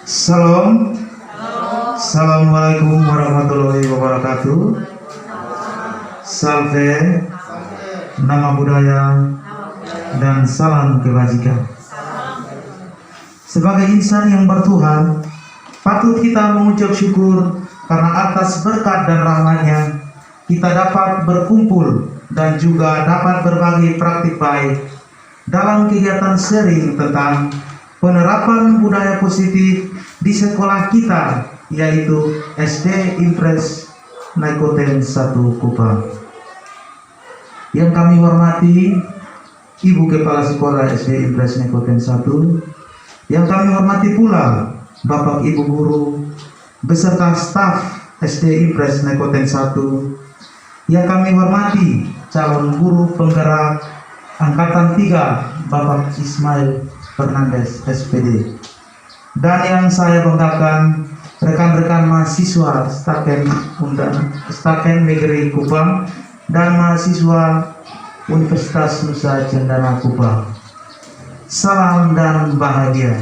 Salam. Assalamualaikum warahmatullahi wabarakatuh. Salve, nama budaya, dan salam kebajikan. Sebagai insan yang bertuhan, patut kita mengucap syukur karena atas berkat dan rahmatnya kita dapat berkumpul dan juga dapat berbagi praktik baik dalam kegiatan sharing tentang penerapan budaya positif di sekolah kita, yaitu SD Impres Naikoten 1 Kupang. Yang kami hormati Ibu Kepala Sekolah SD Impres Naikoten 1, yang kami hormati pula Bapak Ibu Guru beserta staf SD Impres Naikoten 1, yang kami hormati calon guru penggerak Angkatan 3 Bapak Ismail Fernandes SPD, dan yang saya banggakan rekan-rekan mahasiswa Staken Negeri Kupang dan mahasiswa Universitas Nusa Cendana Kupang. Salam dan bahagia.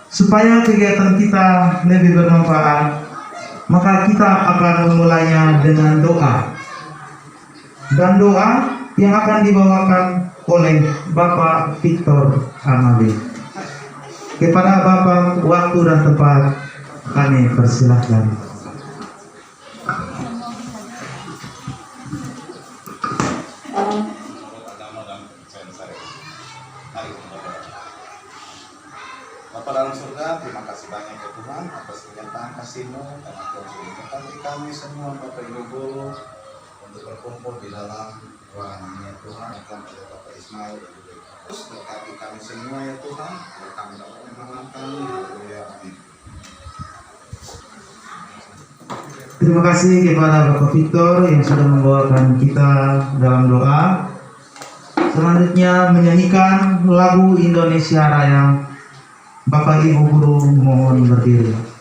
Supaya kegiatan kita lebih bermanfaat, maka kita akan memulainya dengan doa. Dan doa yang akan dibawakan oleh Bapak Victor Amali. Kepada Bapak, waktu dan tempat kami persilahkan. Bapa dalam surga, terima kasih banyak ya Tuhan atas kenyataan kasih-Mu karena Tuhan sudah memberkati kami semua Bapak Ibu Guru untuk berkumpul di dalam ruangan ini ya Tuhan, akan oleh Bapak Ismail dan juga terus berkati kami semua ya Tuhan, agar kami dapat mengamalkan. Haleluya, amin. Terima kasih kepada Bapak Victor yang sudah membawakan kita dalam doa. Selanjutnya menyanyikan lagu Indonesia Raya. Bapak Ibu Guru mohon berdiri.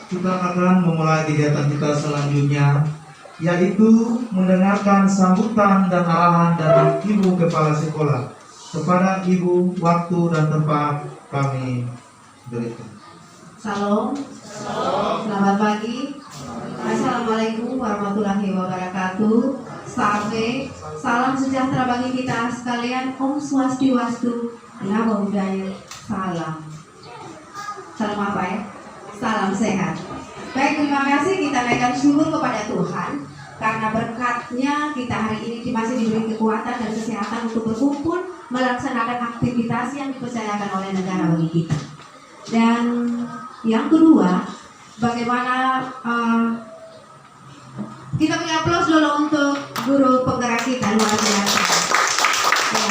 Kita akan memulai kegiatan kita selanjutnya, yaitu mendengarkan sambutan dan arahan dari Ibu Kepala Sekolah. Kepada Ibu, waktu dan tempat kami berikan. Salam. Selamat pagi. Assalamualaikum warahmatullahi wabarakatuh. Salam sejahtera bagi kita sekalian. Om Swastiastu, Namo Buddhaya. Salam. Salam apa ya? Salam sehat. Baik, terima kasih, kita naikkan syukur kepada Tuhan karena berkatnya kita hari ini masih diberi kekuatan dan kesehatan untuk berkumpul melaksanakan aktivitas yang dipercayakan oleh negara bagi kita. Dan yang kedua, bagaimana kita beri aplaus dulu untuk guru penggerak kita, luar biasa. Ya.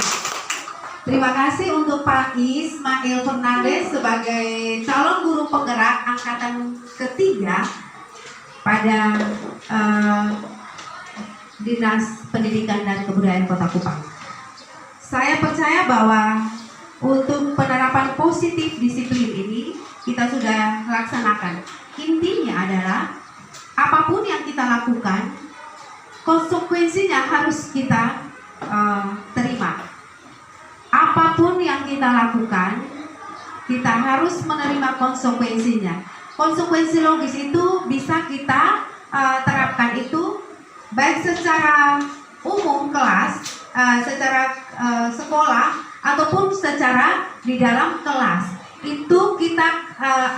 Terima kasih untuk Pak Ismail Fernandes sebagai calon guru penggerak angkatan ketiga pada Dinas Pendidikan dan Kebudayaan Kota Kupang. Saya percaya bahwa untuk penerapan positif disiplin ini kita sudah laksanakan. Intinya adalah apapun yang kita lakukan, konsekuensinya harus kita terima. Apapun yang kita lakukan, kita harus menerima konsekuensinya. Konsekuensi logis itu bisa kita terapkan itu baik secara umum kelas, secara sekolah, ataupun secara di dalam kelas. Itu kita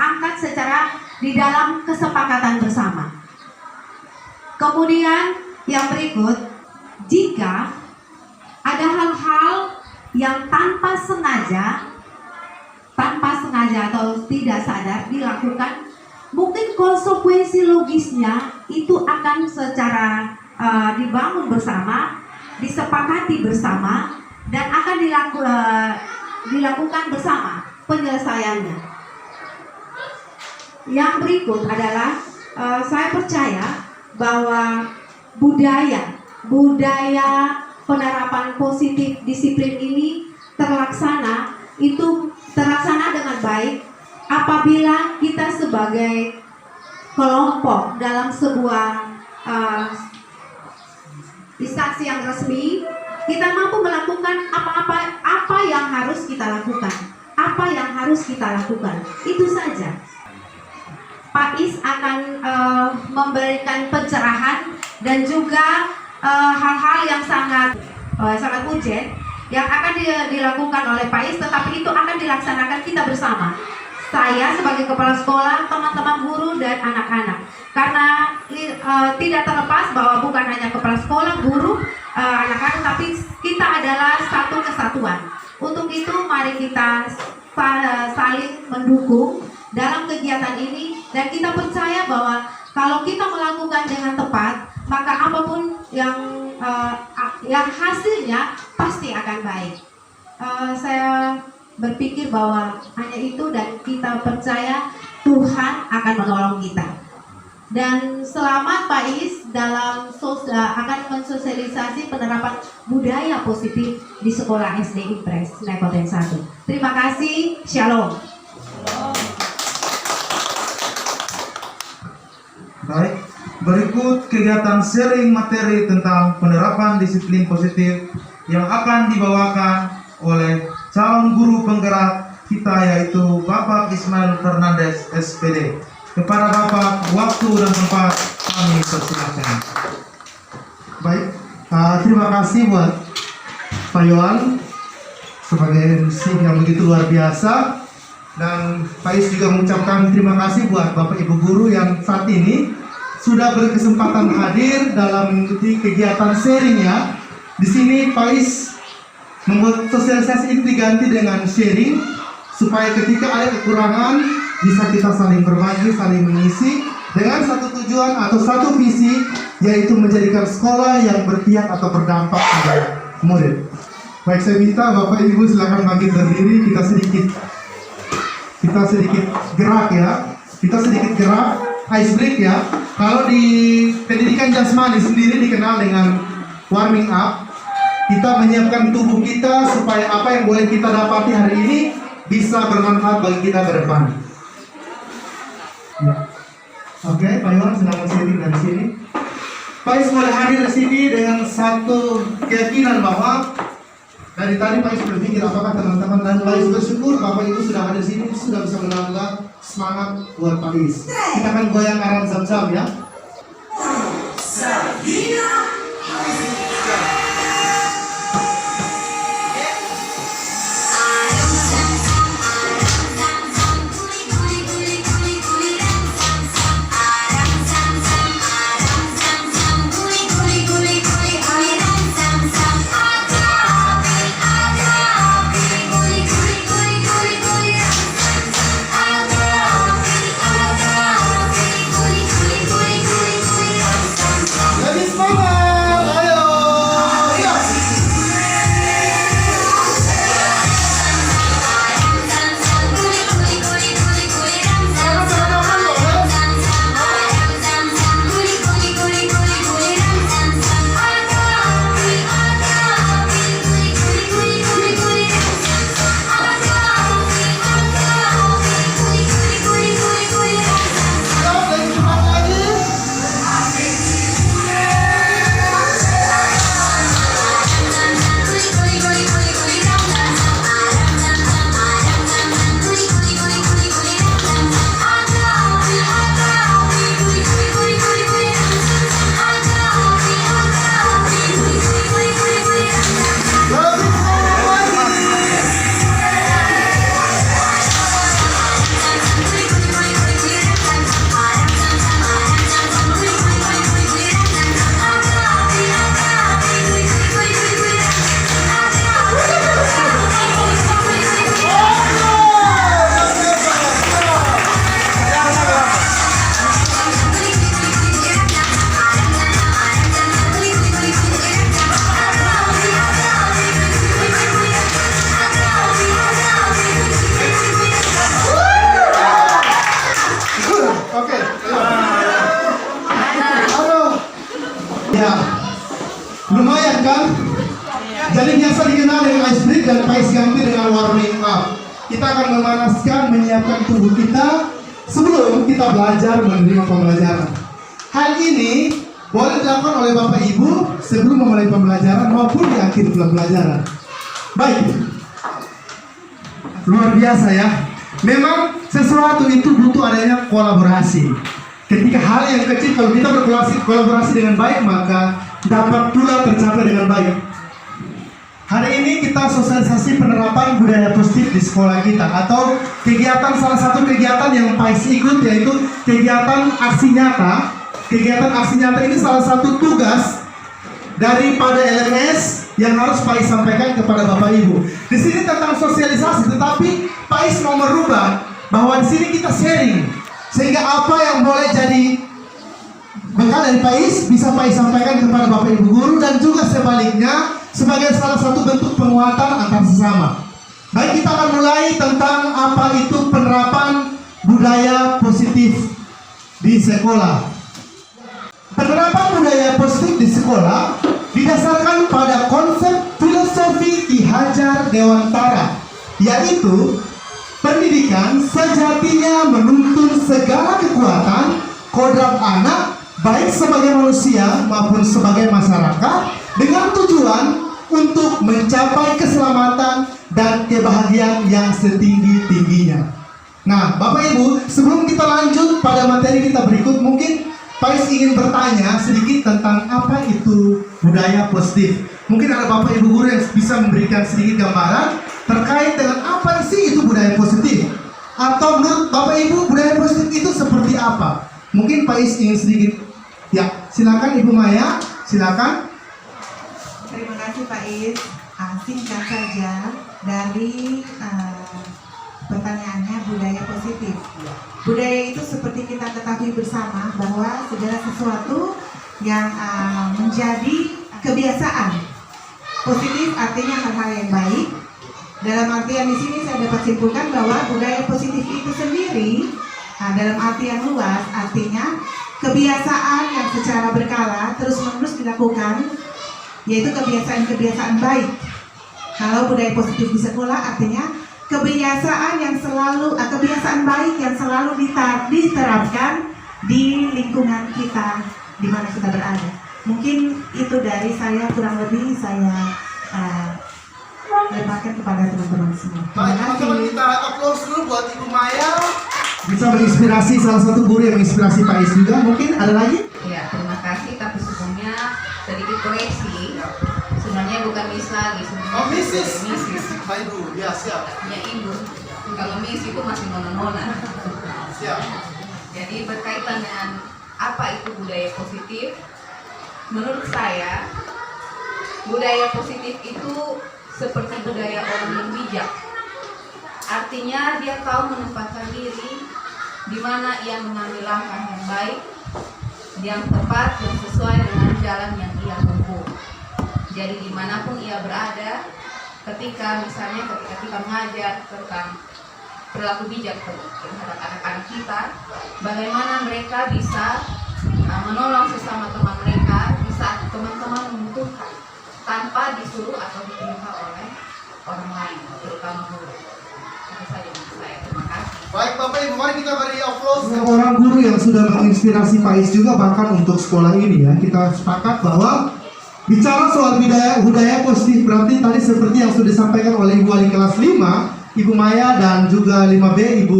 angkat secara di dalam kesepakatan bersama. Kemudian yang berikut, jika ada hal-hal yang tanpa sengaja atau tidak sadar dilakukan, mungkin konsekuensi logisnya itu akan secara dibangun bersama, disepakati bersama, dan akan dilakukan bersama penyelesaiannya. Yang berikut adalah saya percaya bahwa budaya penerapan positif disiplin ini terlaksana dengan baik apabila kita sebagai kelompok dalam sebuah instansi yang resmi, kita mampu melakukan apa yang harus kita lakukan. Itu saja. Pak Is akan memberikan pencerahan dan juga hal-hal yang sangat urgent yang akan dilakukan oleh Pak Is, tetapi itu akan dilaksanakan kita bersama. Saya sebagai kepala sekolah, teman-teman guru dan anak-anak. Karena tidak terlepas bahwa bukan hanya kepala sekolah, guru, anak-anak, tapi kita adalah satu kesatuan. Untuk itu mari kita saling mendukung dalam kegiatan ini, dan kita percaya bahwa kalau kita melakukan dengan tepat, maka apapun yang hasilnya pasti akan baik. Saya berpikir bahwa hanya itu, dan kita percaya Tuhan akan menolong kita. Dan selamat Pak Is dalam akan mensosialisasi penerapan budaya positif di sekolah SD Impres Nekoten 1. Terima kasih, Shalom. Baik, berikut kegiatan sharing materi tentang penerapan disiplin positif yang akan dibawakan oleh calon guru penggerak kita, yaitu Bapak Ismail Fernandes SPD. Kepada Bapak, waktu dan tempat kami persilakan. Baik, terima kasih buat Pak Yohan sebagai MC yang begitu luar biasa, dan Pak Is juga mengucapkan terima kasih buat Bapak Ibu guru yang saat ini sudah berkesempatan hadir dalam mengikuti kegiatan sharing ya. Di sini Pak Is membuat sosialisasi ini diganti dengan sharing supaya ketika ada kekurangan bisa kita saling berbagi, saling mengisi dengan satu tujuan atau satu visi, yaitu menjadikan sekolah yang berpihak atau berdampak pada murid. Baik, saya minta Bapak Ibu silakan bangkit berdiri, kita sedikit gerak ya. Kita sedikit gerak, ice break ya. Kalau di pendidikan jasmani sendiri dikenal dengan warming up. Kita menyiapkan tubuh kita supaya apa yang boleh kita dapati hari ini bisa bermanfaat bagi kita ke depan. Ya. Oke, Pak Iwan silakan sharing dari sini. Pak Is boleh hadir di sini dengan satu keyakinan bahwa dari tadi Pak Is berpikir apakah teman-teman, dan Pak Is bersyukur Bapak Ibu sudah hadir di sini, sudah bisa menambah semangat buat Pak Is. Kita akan goyang aran zam-zam ya. Let me Siap kan? Jadi biasa dikenal dengan ice break dan Pais ganti dengan warming up. Kita akan memanaskan, menyiapkan tubuh kita sebelum kita belajar menerima pembelajaran. Hal ini boleh dilakukan oleh Bapak Ibu sebelum memulai pembelajaran maupun di akhir pembelajaran. Baik, luar biasa ya. Memang sesuatu itu butuh adanya kolaborasi. Ketika hal yang kecil kalau kita berkolaborasi dengan baik maka dapat pula tercapai dengan baik. Hari ini kita sosialisasi penerapan budaya positif di sekolah kita atau kegiatan salah satu kegiatan yang Pais ikut yaitu kegiatan aksi nyata. Kegiatan aksi nyata ini salah satu tugas daripada LMS yang harus Pais sampaikan kepada Bapak Ibu. Di sini tentang sosialisasi, tetapi Pais mau merubah bahwa di sini kita sharing sehingga apa yang boleh jadi bekal dari Pais bisa Pais sampaikan kepada Bapak Ibu guru dan juga sebaliknya sebagai salah satu bentuk penguatan antar sesama. Baik, kita akan mulai tentang apa itu penerapan budaya positif di sekolah. Penerapan budaya positif di sekolah didasarkan pada konsep filosofi Ki Hajar Dewantara, yaitu pendidikan sejatinya menuntun segala kekuatan kodrat anak baik sebagai manusia maupun sebagai masyarakat dengan tujuan untuk mencapai keselamatan dan kebahagiaan yang setinggi-tingginya. Nah, Bapak Ibu, sebelum kita lanjut pada materi kita berikut, mungkin Pais ingin bertanya sedikit tentang apa itu budaya positif. Mungkin ada Bapak Ibu guru yang bisa memberikan sedikit gambaran terkait dengan apa sih itu budaya positif. Atau menurut Bapak Ibu budaya positif itu seperti apa? Mungkin Pais ingin sedikit. Ya, silakan Ibu Maya, silakan. Terima kasih Pak Is. Singkat saja dari pertanyaannya budaya positif. Budaya itu seperti kita ketahui bersama bahwa segala sesuatu yang menjadi kebiasaan positif artinya hal-hal yang baik. Dalam artian di sini saya dapat simpulkan bahwa budaya positif itu sendiri dalam arti yang luas artinya kebiasaan yang secara berkala terus-menerus dilakukan, yaitu kebiasaan-kebiasaan baik. Kalau budaya positif di sekolah artinya kebiasaan baik yang selalu diterapkan di lingkungan kita di mana kita berada. Mungkin itu dari saya, kurang lebih saya lemparkan kepada teman-teman semua. Baik, teman-teman, kita applause dulu buat Ibu Maya. Bisa menginspirasi salah satu guru yang menginspirasi Pak Is juga. Mungkin ada lagi? Ya, terima kasih. Tapi sebelumnya sedikit koreksi. Sebenarnya bukan Miss lagi. Oh, Mrs. Mrs. Pak Ibu, ya siap. Ya, Ibu. Kalau Miss itu masih nona-nona. Siap. Jadi berkaitan dengan apa itu budaya positif, menurut saya budaya positif itu seperti budaya orang yang bijak. Artinya dia tahu menempatkan diri di mana ia mengambil langkah yang baik, yang tepat, yang sesuai dengan jalan yang ia tempuh. Jadi dimanapun ia berada, ketika kita mengajar tentang perilaku bijak terhadap anak-anak kita, bagaimana mereka bisa menolong sesama teman mereka di saat teman-teman membutuhkan tanpa disuruh atau diperintah oleh orang lain, terutama guru. Itu saja menurut saya. Terima kasih. Baik Bapak Ibu, mari kita beri applause orang guru yang sudah menginspirasi Pak Is juga bahkan untuk sekolah ini ya. Kita sepakat bahwa bicara soal budaya positif berarti tadi seperti yang sudah disampaikan oleh Ibu Wali kelas 5, Ibu Maya dan juga 5B Ibu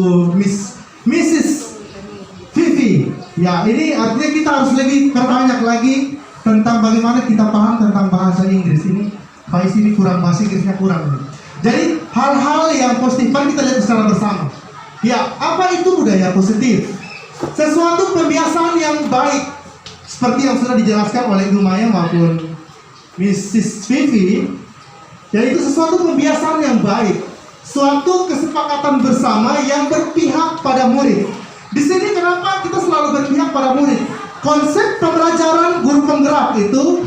Mrs. Vivi. Ya, ini artinya kita harus lebih perbanyak lagi tentang bagaimana kita paham tentang bahasa Inggris ini. Pak Is ini kurang, bahasa Inggrisnya kurang. Jadi hal-hal yang positif kan kita lihat secara bersama. Ya, apa itu budaya positif? Sesuatu pembiasaan yang baik seperti yang sudah dijelaskan oleh Ibu Maya maupun Mrs. Vivi, yaitu sesuatu pembiasaan yang baik, suatu kesepakatan bersama yang berpihak pada murid. Di sini kenapa kita selalu berpihak pada murid? Konsep pembelajaran guru penggerak itu,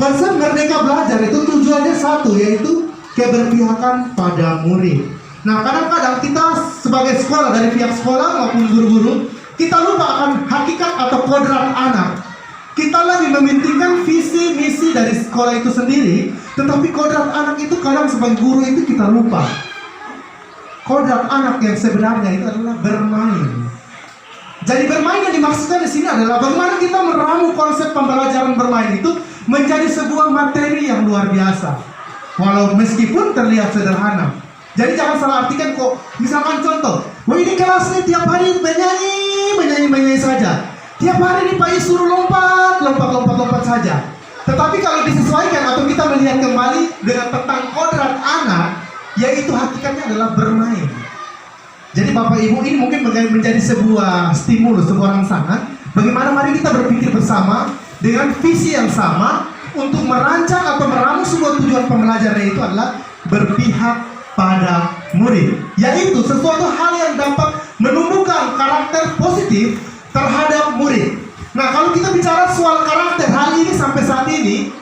konsep merdeka belajar itu tujuannya satu, yaitu keberpihakan pada murid. Nah, kadang-kadang kita sebagai sekolah, dari pihak sekolah maupun guru-guru, kita lupa akan hakikat atau kodrat anak. Kita lagi mementingkan visi misi dari sekolah itu sendiri, tetapi kodrat anak itu kadang sebagai guru itu kita lupa. Kodrat anak yang sebenarnya itu adalah bermain. Jadi bermain yang dimaksudkan di sini adalah bagaimana kita meramu konsep pembelajaran bermain itu menjadi sebuah materi yang luar biasa. Walau meskipun terlihat sederhana. Jadi jangan salah artikan kok. Misalkan contoh, wah ini kelasnya tiap hari menyanyi saja. Tiap hari ini Pak Is suruh lompat saja. Tetapi kalau disesuaikan atau kita melihat kembali dengan tentang kodrat anak, yaitu hakikatnya adalah bermain. Jadi Bapak Ibu, ini mungkin menjadi sebuah stimulus, sebuah rangsangan. Bagaimana mari kita berpikir bersama dengan visi yang sama untuk merancang atau meramu sebuah tujuan pembelajaran, itu adalah berpihak pada murid, yaitu sesuatu hal yang dapat menumbuhkan karakter positif terhadap murid. Nah, kalau kita bicara soal karakter, hal ini sampai saat ini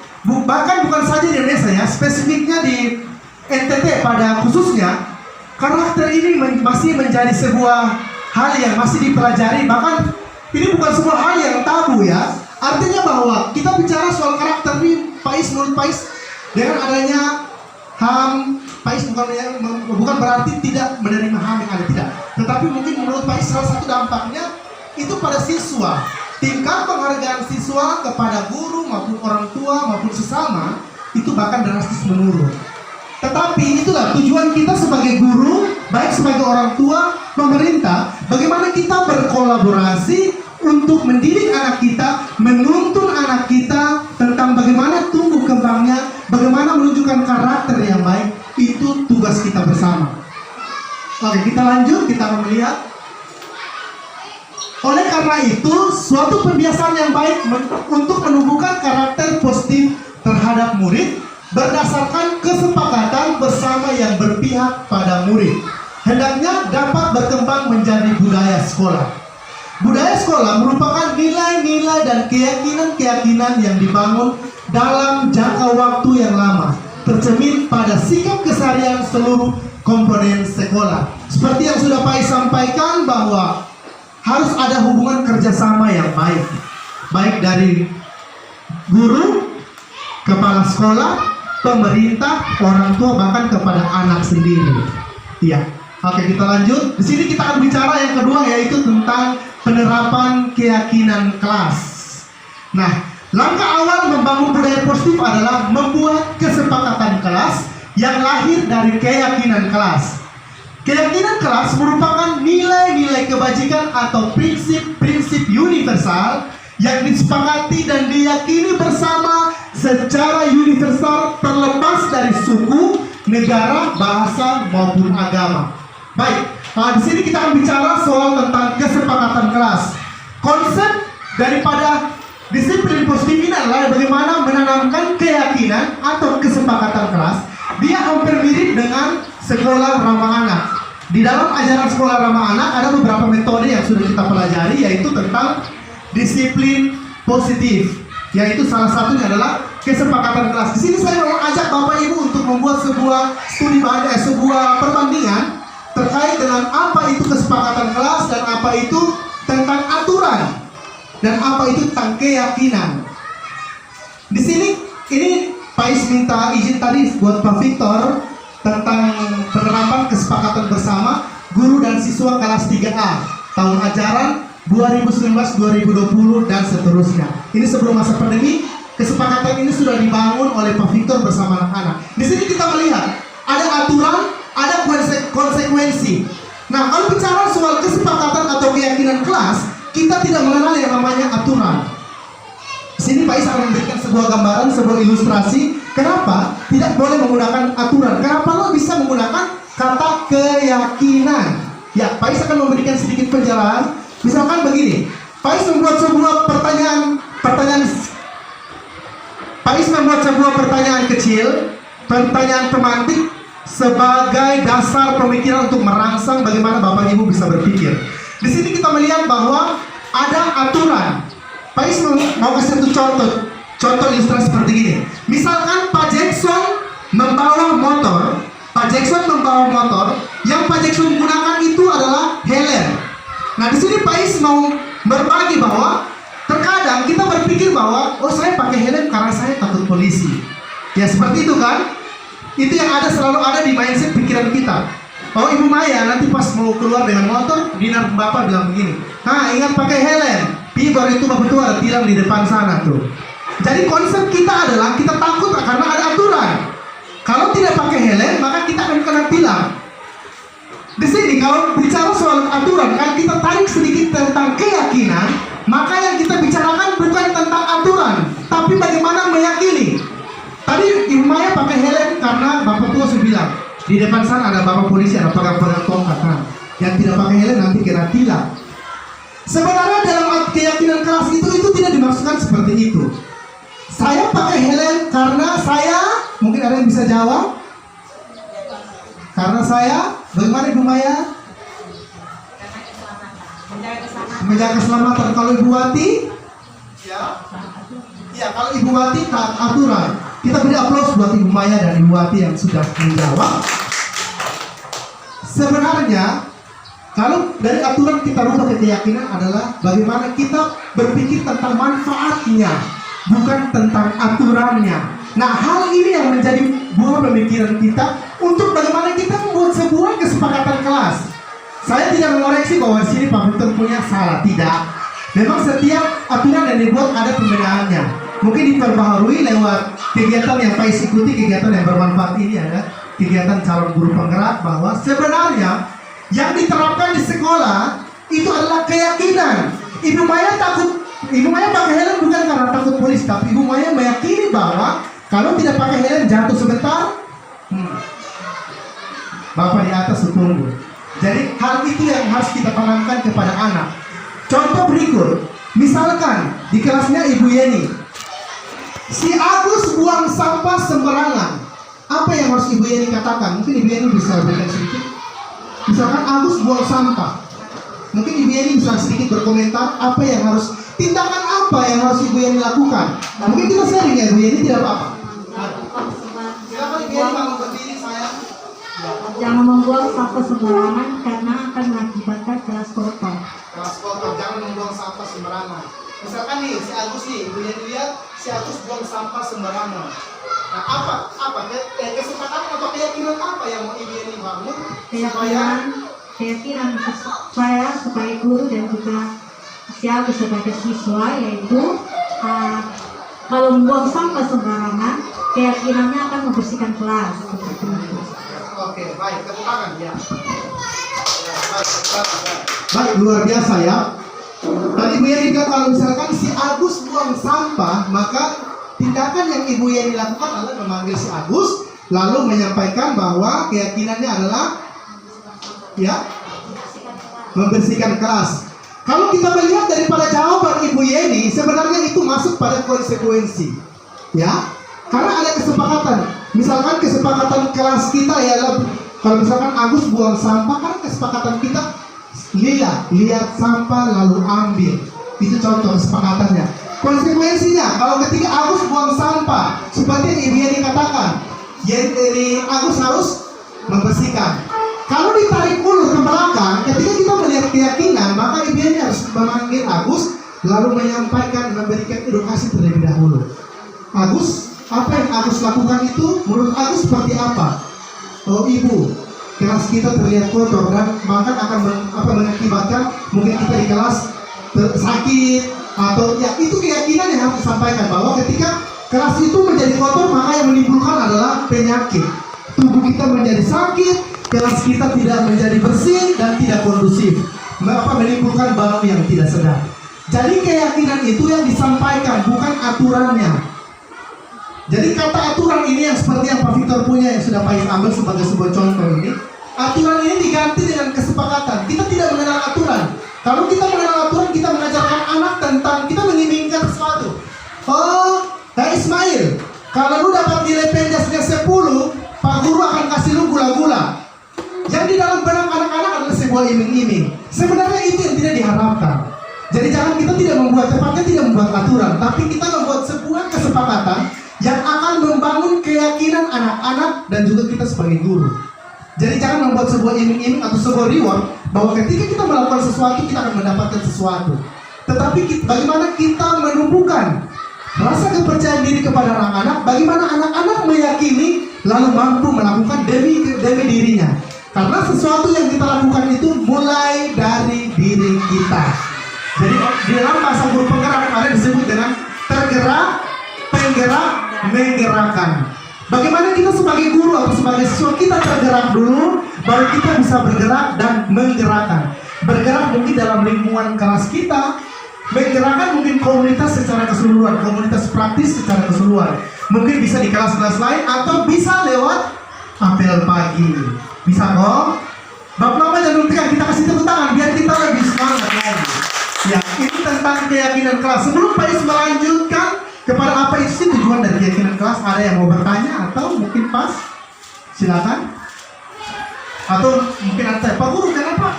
bahkan bukan saja di Indonesia ya, spesifiknya di NTT pada khususnya, karakter ini masih menjadi sebuah hal yang masih dipelajari. Bahkan ini bukan sebuah hal yang tabu ya. Artinya bahwa kita bicara soal karakter ini, menurut Pak Is, dengan adanya HAM, Pak Is bukan berarti tidak menerima HAM yang ada, tidak. Tetapi mungkin menurut Pak Is salah satu dampaknya itu pada siswa. Tingkat penghargaan siswa kepada guru maupun orang tua maupun sesama itu bahkan drastis menurun. Tetapi itulah tujuan kita sebagai guru, baik sebagai orang tua, pemerintah, bagaimana kita berkolaborasi untuk mendidik anak kita, menuntun anak kita tentang bagaimana tumbuh kembangnya, bagaimana menunjukkan karakter yang baik. Itu tugas kita bersama. Oke, kita lanjut, kita akan melihat. Oleh karena itu, suatu pembiasaan yang baik untuk menumbuhkan karakter positif terhadap murid berdasarkan kesepakatan bersama yang berpihak pada murid, hendaknya dapat berkembang menjadi budaya sekolah. Budaya sekolah merupakan nilai-nilai dan keyakinan-keyakinan yang dibangun dalam jangka waktu yang lama, tercermin pada sikap keseharian seluruh komponen sekolah. Seperti yang sudah Pak Is sampaikan bahwa harus ada hubungan kerjasama yang baik, baik dari guru, kepala sekolah, pemerintah, orang tua, bahkan kepada anak sendiri. Iya. Oke, kita lanjut. Di sini kita akan bicara yang kedua, yaitu tentang penerapan keyakinan kelas. Nah, langkah awal membangun budaya positif adalah membuat kesepakatan kelas yang lahir dari keyakinan kelas. Keyakinan kelas merupakan nilai-nilai kebajikan atau prinsip-prinsip universal yang disepakati dan diyakini bersama secara universal terlepas dari suku, negara, bahasa maupun agama. Baik, di sini kita akan bicara soal tentang kesepakatan kelas. Konsep daripada disiplin positif ini adalah bagaimana menanamkan keyakinan atau kesepakatan kelas. Dia hampir mirip dengan sekolah ramah anak. Di dalam ajaran sekolah ramah anak ada beberapa metode yang sudah kita pelajari, yaitu tentang disiplin positif, yaitu salah satunya adalah kesepakatan kelas. Di sini saya mau ajak Bapak Ibu untuk membuat sebuah studi banding, sebuah perbandingan terkait dengan apa itu kesepakatan kelas dan apa itu tentang aturan dan apa itu tentang keyakinan. Di sini ini Pak Is minta izin tadi buat Pak Victor tentang penerapan kesepakatan bersama guru dan siswa kelas 3A tahun ajaran 2019-2020 dan seterusnya. Ini sebelum masa pandemi, kesepakatan ini sudah dibangun oleh Pak Victor bersama anak-anak. Di sini kita melihat ada aturan, ada konsekuensi. Nah, kalau bicara soal kesepakatan atau keyakinan kelas, kita tidak mengenal yang namanya aturan. Di sini Pak Is akan memberikan sebuah gambaran, sebuah ilustrasi. Kenapa tidak boleh menggunakan aturan? Kenapa lo bisa menggunakan kata keyakinan? Ya, Pak Is akan memberikan sedikit penjelasan. Misalkan begini, Pak Is membuat sebuah pertanyaan kecil, pertanyaan pemantik sebagai dasar pemikiran untuk merangsang bagaimana Bapak Ibu bisa berpikir. Di sini kita melihat bahwa ada aturan. Pak Is mau kasih satu contoh ilustrasi seperti ini. Misalkan Pak Jackson membawa motor, yang Pak Jackson gunakan itu adalah helm. Nah, di sini Pak Is mau berbagi bahwa Terkadang kita berpikir bahwa, oh saya pakai helm karena saya takut polisi. Ya seperti itu kan? Itu yang selalu ada di mindset pikiran kita. Oh Ibu Maya nanti pas mau keluar dengan motor, dinar Bapak bilang begini, nah ingat pakai helm. Baru itu Bapak tua ada tilang di depan sana tuh. Jadi konsep kita adalah kita takut karena ada aturan. Kalau tidak pakai helm maka kita akan kena tilang. Di sini kalau bicara soal aturan, kalau kita tarik sedikit tentang keyakinan, maka yang kita bicarakan bukan tentang aturan, tapi bagaimana meyakini. Tadi Ibu Maya pakai helm karena Bapak tua sudah bilang, di depan sana ada Bapak polisi, ada pegang-pegang tongkat. Nah, yang tidak pakai helm nanti kena tilang. Sebenarnya dalam keyakinan keras itu tidak dimaksudkan seperti itu. Saya pakai helm karena saya, mungkin ada yang bisa jawab? Karena saya, bagaimana Ibu Maya? Menjaga keselamatan. Kalau Ibu Wati? Ya, kalau Ibu Wati taat aturan. Kita beri aplaus buat Ibu Maya dan Ibu Wati yang sudah menjawab. Sebenarnya kalau dari aturan kita rubah ke keyakinan adalah bagaimana kita berpikir tentang manfaatnya, bukan tentang aturannya. Nah, hal ini yang menjadi buah pemikiran kita untuk bagaimana kita membuat sebuah kesepakatan kelas. Saya tidak mengoreksi bahwa di sini Pak Victor punya salah, tidak. Memang setiap aturan yang dibuat ada pembenaannya. Mungkin diperbaharui lewat kegiatan yang Pak ikuti, kegiatan yang bermanfaat ini ada kegiatan calon guru penggerak, bahwa sebenarnya yang diterapkan di sekolah itu adalah keyakinan. Ibu Maya pakai helm bukan karena takut polisi, tapi Ibu Maya meyakini bahwa kalau tidak pakai helm jatuh sebentar, Bapak di atas tunggu. Jadi hal itu yang harus kita tanamkan kepada anak. Contoh berikut, misalkan di kelasnya Ibu Yeni, si Agus buang sampah sembarangan. Apa yang harus Ibu Yeni katakan? Mungkin Ibu Yeni bisa berikan sedikit. Misalkan Agus buang sampah, mungkin Ibu Yeni bisa sedikit berkomentar apa yang harus, tindakan apa yang harus Ibu Yeni lakukan. Mungkin kita sharing ya Ibu Yeni, tidak apa-apa. Silakan Ibu Yeni bangun berdiri saya. Jangan membuang sampah sembarangan karena akan mengakibatkan kelas kotor. Kelas kotor, jangan membuang sampah sembarangan. Misalkan nih si Agus nih, Ibu Yeni lihat si Agus buang sampah sembarangan. Nah, apa kesepakatan atau keyakinan apa yang mau Ibu Yeni bangun Keyakinan saya sebagai guru dan juga si Agus sebagai siswa, yaitu kalau membuang sampah sembarangan, keyakinannya akan membersihkan kelas. Seperti itu. Oke, baik, tepuk tangan ya. Baik, luar biasa ya. Tadi Ibu Yeni bilang kalau misalkan si Agus buang sampah, maka tindakan yang Ibu Yeni lakukan adalah memanggil si Agus, lalu menyampaikan bahwa keyakinannya adalah ya membersihkan kelas. Kalau kita melihat daripada jawaban Ibu Yeni, sebenarnya itu masuk pada konsekuensi, ya. Karena ada kesepakatan. Misalkan kesepakatan kelas kita ya, kalau misalkan Agus buang sampah, kan kesepakatan kita lihat sampah lalu ambil. Itu contoh kesepakatannya. Konsekuensinya, kalau ketika Agus buang sampah, seperti yang Ibu Yeni katakan, jadi Agus harus membersihkan. Kalau ditarik ulur ke belakang, ketika kita melihat keyakinan, maka Ibu Yeni harus memanggil Agus, lalu menyampaikan, memberikan edukasi terlebih dahulu. Agus, apa yang Agus lakukan itu menurut Agus seperti apa? Oh Ibu, kelas kita terlihat kotor dan bahkan akan mengakibatkan mungkin kita di kelas sakit, atau ya itu keyakinan yang harus disampaikan bahwa ketika kelas itu menjadi kotor, maka yang menimbulkan adalah penyakit. Tubuh kita menjadi sakit, kelas kita tidak menjadi bersih dan tidak kondusif, menimbulkan bau yang tidak sedap. Jadi keyakinan itu yang disampaikan, bukan aturannya. Jadi kata aturan ini yang seperti yang Pak Victor punya, yang sudah Pak ambil sebagai sebuah contoh ini, aturan ini diganti dengan kesepakatan. Kita tidak mengenal aturan. Kalau kita mengenal aturan, kita mengajarkan anak tentang, kita menginginkan sesuatu. Oh, Kak Ismail, kalau lu dapat nilai pendasnya 10, Pak Guru akan kasih lu gula-gula. Yang di dalam benak anak-anak adalah sebuah iming-iming. Sebenarnya itu yang tidak diharapkan. Jadi jangan kita tidak membuat, tepatnya tidak membuat aturan, tapi kita membuat sebuah kesepakatan yang akan membangun keyakinan anak-anak dan juga kita sebagai guru. Jadi jangan membuat sebuah iming-iming atau sebuah reward bahwa ketika kita melakukan sesuatu kita akan mendapatkan sesuatu. tetapi bagaimana kita menumbuhkan rasa kepercayaan diri kepada anak-anak, bagaimana anak-anak meyakini lalu mampu melakukan demi dirinya. Karena sesuatu yang kita lakukan itu mulai dari diri kita. Jadi di dalam bahasa guru penggerak ada disebut dengan tergerak, penggerak, menggerakkan. Bagaimana kita sebagai guru atau sebagai siswa kita tergerak dulu, baru kita bisa bergerak dan menggerakkan. Bergerak mungkin dalam lingkungan kelas kita, menggerakkan mungkin komunitas secara keseluruhan, komunitas praktis secara keseluruhan. Mungkin bisa di kelas-kelas lain atau bisa lewat apel pagi. Bisa kok? Bapak Bapak jangan lupa kita kasih tepuk tangan biar kita lebih semangat lagi. Ya, ini tentang keyakinan kelas. Sebelum Pak Is melanjutkan kepada apa isi tujuan dari keyakinan kelas, ada yang mau bertanya atau mungkin pas? Silakan. Atau mungkin ada Pak Guru, kenapa?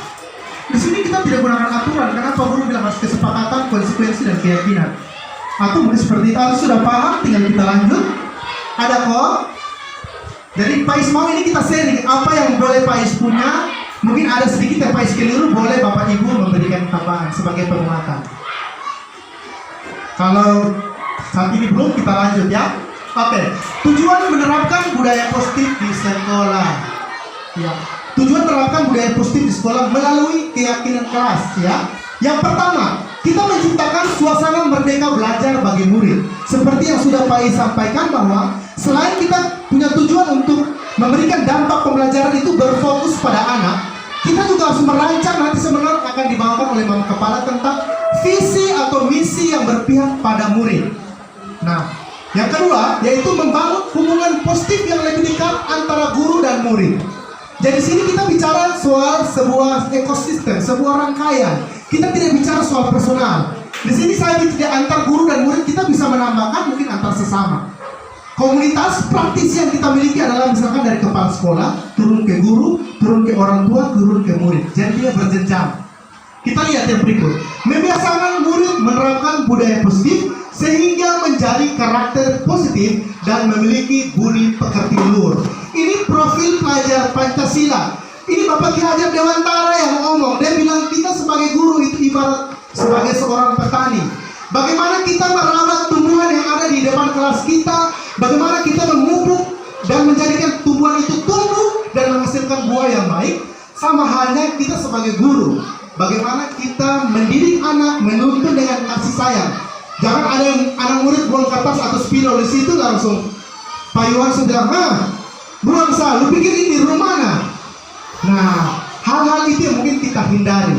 Di sini kita tidak gunakan aturan. Kenapa Guru bilang harus kesepakatan, konsekuensi dan keyakinan? Atau mungkin seperti itu, sudah paham? Tinggal kita lanjut. Ada kok? Jadi Pak Is mau ini kita sharing apa yang boleh Pak Is punya. Mungkin ada sedikit yang Pak Is keliru, boleh Bapak Ibu memberikan tambahan sebagai penguatan. Kalau saat ini belum, kita lanjut ya. Oke, tujuan menerapkan budaya positif di sekolah. Ya, tujuan menerapkan budaya positif di sekolah melalui keyakinan kelas. Ya, yang pertama, kita menciptakan suasana merdeka belajar bagi murid. Seperti yang sudah Pak Is sampaikan bahwa selain kita punya tujuan untuk memberikan dampak pembelajaran itu berfokus pada anak, kita juga harus merancang nanti seminar akan dibawakan oleh Mama Kepala tentang visi atau misi yang berpihak pada murid. Nah, yang kedua yaitu membangun hubungan positif yang lebih dekat antara guru dan murid. Jadi sini kita bicara soal sebuah ekosistem, sebuah rangkaian. Kita tidak bicara soal personal. Di sini saya bicara antar guru dan murid, kita bisa menambahkan mungkin antar sesama. Komunitas praktis yang kita miliki adalah misalkan dari kepala sekolah, turun ke guru, turun ke orang tua, turun ke murid. Jadi dia berjenjang. Kita lihat yang berikut. Membiasakan murid menerapkan budaya positif sehingga menjadi karakter positif dan memiliki budi pekerti luhur. Ini profil pelajar Pancasila. Ini Bapak Ki Hajar Dewantara yang ngomong. Dia bilang kita sebagai guru itu ibarat sebagai seorang petani. Bagaimana kita merawat tumbuhan yang ada di depan kelas kita, bagaimana kita memupuk dan menjadikan tumbuhan itu tumbuh dan menghasilkan buah yang baik. Sama halnya kita sebagai guru, bagaimana kita mendidik anak, menuntun dengan kasih sayang. Jangan ada yang anak murid buang kertas atau spidol di situ langsung Pak Yohan sudah, buang sah, lu pikir ini rumah mana? Nah, hal-hal itu yang mungkin kita hindari.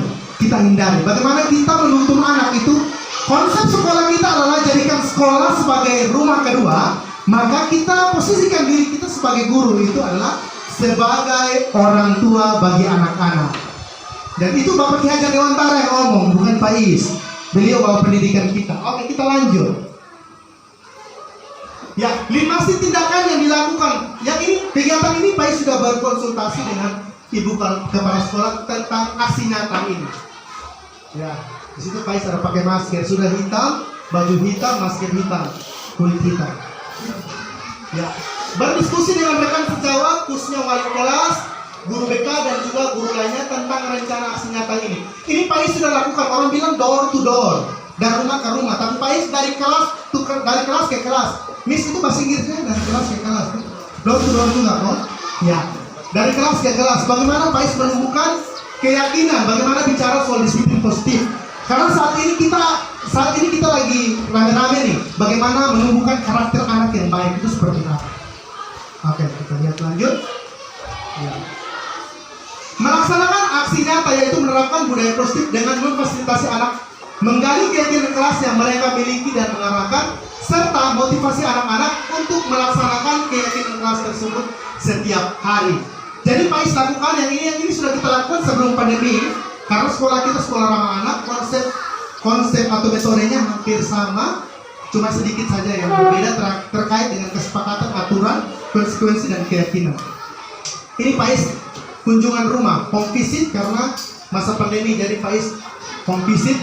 Bagaimana kita menuntun anak itu. Konsep sekolah kita adalah jadikan sekolah sebagai rumah kedua, maka kita posisikan diri kita sebagai guru itu adalah sebagai orang tua bagi anak-anak. Dan itu Bapak Ki Hajar Dewantara yang ngomong, bukan Pak Is. Beliau bawa pendidikan kita. Oke, kita lanjut. Ya, 5 tindakan yang dilakukan. Yang ini, kegiatan ini Pak Is sudah berkonsultasi dengan Ibu Kepala Sekolah tentang aksi nyata ini. Ya. Di situ Pak Is ada pakai masker, sudah hitam, baju hitam, masker hitam, kulit hitam. Ya, berdiskusi dengan rekan sejawat, khususnya wali kelas, guru BK dan juga guru lainnya tentang rencana aksi nyata ini. Ini Pak Is sudah lakukan. Orang bilang door to door, dari rumah ke rumah. Tapi Pak Is dari kelas ke kelas. Miss itu bahasa Inggrisnya dari kelas ke kelas. Door to door juga, kok? Ya, dari kelas ke kelas. Bagaimana Pak Is menumbuhkan keyakinan? Bagaimana bicara soal disiplin positif? Karena saat ini kita lagi rame-rame nih, bagaimana menumbuhkan karakter anak yang baik itu seperti apa? Oke, kita lihat lanjut. Ya. Melaksanakan aksi nyata yaitu menerapkan budaya positif dengan memfasilitasi anak menggali keyakinan kelas yang mereka miliki dan mengarahkan serta motivasi anak-anak untuk melaksanakan keyakinan kelas tersebut setiap hari. Jadi Pak Is lakukan yang ini sudah kita lakukan sebelum pandemi ini. Karena sekolah kita sekolah ramah anak, konsep atau metodenya hampir sama, cuma sedikit saja yang berbeda terkait dengan kesepakatan aturan, konsekuensi dan keyakinan. Ini Pak Is kunjungan rumah, home visit karena masa pandemi, jadi Pak Is home visit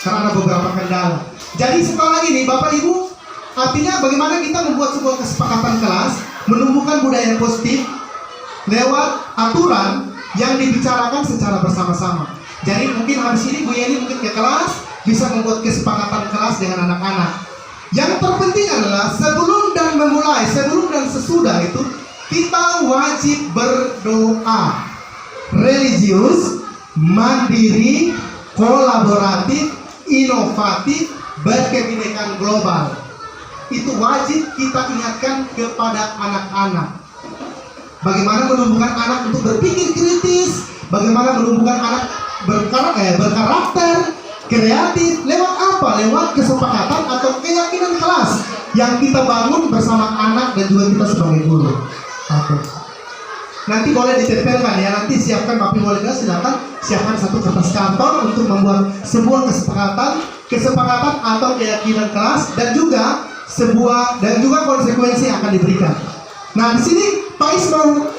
karena ada beberapa kendala. Jadi setelah ini Bapak Ibu, artinya bagaimana kita membuat sebuah kesepakatan kelas, menumbuhkan budaya positif lewat aturan yang dibicarakan secara bersama-sama. Jadi mungkin habis ini Bu Yeni mungkin ke kelas, bisa membuat kesepakatan kelas dengan anak-anak. Yang terpenting adalah sebelum dan sesudah itu kita wajib berdoa. Religius, mandiri, kolaboratif, inovatif, berkebinekaan global. Itu wajib kita ingatkan kepada anak-anak. Bagaimana menumbuhkan anak untuk berpikir kritis, bagaimana menumbuhkan anak berkarakter, kreatif, lewat apa? Lewat kesepakatan atau keyakinan kelas yang kita bangun bersama anak dan juga kita sebagai guru. Oke. Nanti boleh ditempelkan ya, nanti siapkan Bapak Ibu silakan siapkan satu kertas kantor untuk membuat sebuah kesepakatan atau keyakinan kelas dan juga konsekuensi yang akan diberikan. Nah, di sini Pak Is mau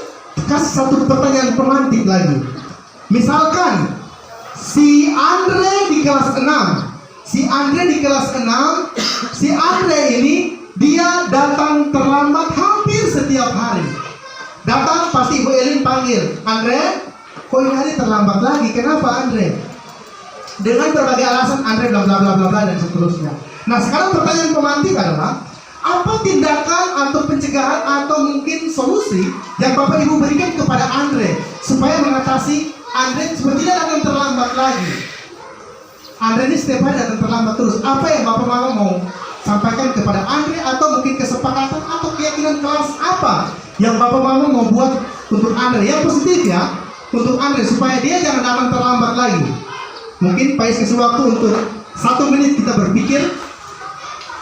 kasih satu pertanyaan pemantik lagi. Misalkan si Andre di kelas 6. Si Andre ini dia datang terlambat hampir setiap hari. Datang pasti Ibu Elin panggil, "Andre, kok ini hari terlambat lagi? Kenapa Andre?" Dengan berbagai alasan Andre bla bla bla bla bla dan seterusnya. Nah, sekarang pertanyaan pemantik adalah apa tindakan atau pencegahan atau mungkin solusi yang Bapak Ibu berikan kepada Andre supaya mengatasi Andre supaya tidak datang terlambat lagi. Andre ini setiap hari datang terlambat terus. Apa yang Bapak Mama mau sampaikan kepada Andre atau mungkin kesepakatan atau keyakinan kelas apa yang Bapak Mama mau buat untuk Andre yang positif ya untuk Andre supaya dia jangan datang terlambat lagi. Mungkin Pak Is kasih waktu untuk 1 menit kita berpikir.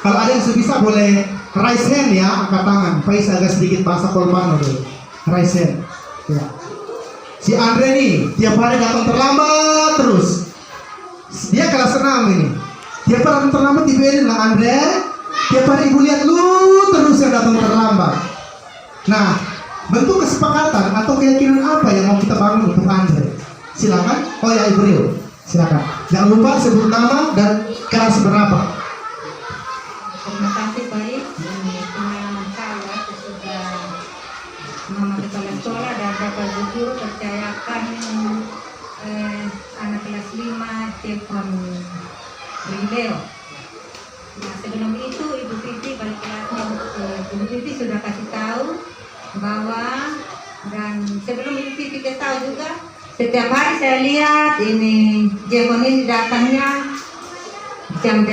Kalau ada yang sebisa boleh raise hand ya, angkat tangan. Pak Is agak sedikit bahasa Kolmano dulu. Raise hand. Ya. Si Andre nih tiap hari datang terlambat terus. Dia kelas 6 ini. Tiap hari datang terlambat dibiarin lah Andre. Tiap hari Ibu lihat lu terus yang datang terlambat. Nah, bentuk kesepakatan atau keyakinan apa yang mau kita bangun untuk Andre? Silakan. Oh ya Ibu Rio, silakan. Jangan lupa sebut nama dan kelas berapa. Terima kasih Pak Is. Pengalaman saya sesudah Mama Kepala Sekolah dan Bapak Guru percayakan anak kelas 5 Jepon Rileo. Nah, sebelum itu Ibu Titi balik kelasnya, Ibu Titi sudah kasih tahu bahwa, dan sebelum Ibu Titi kasih tahu juga, setiap hari saya lihat ini Jepon ini datangnya jam 8,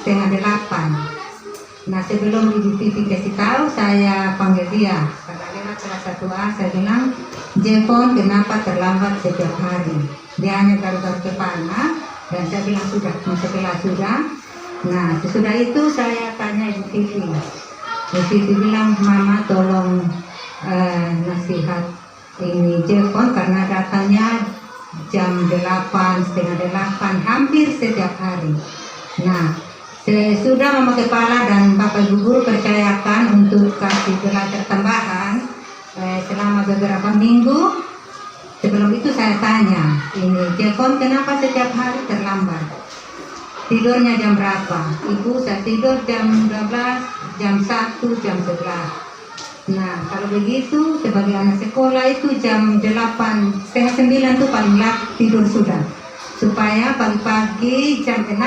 setengah 8. Nah, sebelum Ibu Titi kasih tahu, saya panggil dia. Karena lewat kelas 1A, saya bilang, Jepon kenapa terlambat setiap hari? Dia hanya garuk-garuk kepala, dan saya bilang sudah, masuk kelas sudah. Nah, sesudah itu saya tanya Ibu Titi. Ibu Titi bilang, Mama tolong nasihat ini Jepon karena datanya jam 8, setengah 8, hampir setiap hari. Nah, sudah Mama Kepala dan Bapak Ibu Guru percayakan untuk kasih belajar tambahan selama beberapa minggu. Sebelum itu saya tanya, ini Jepon kenapa setiap hari terlambat? Tidurnya jam berapa? Ibu, saya tidur jam 12, jam 1, jam 11. Nah, kalau begitu sebagai anak sekolah itu jam 8, setengah 9 itu paling tidur sudah. Supaya pagi-pagi jam 6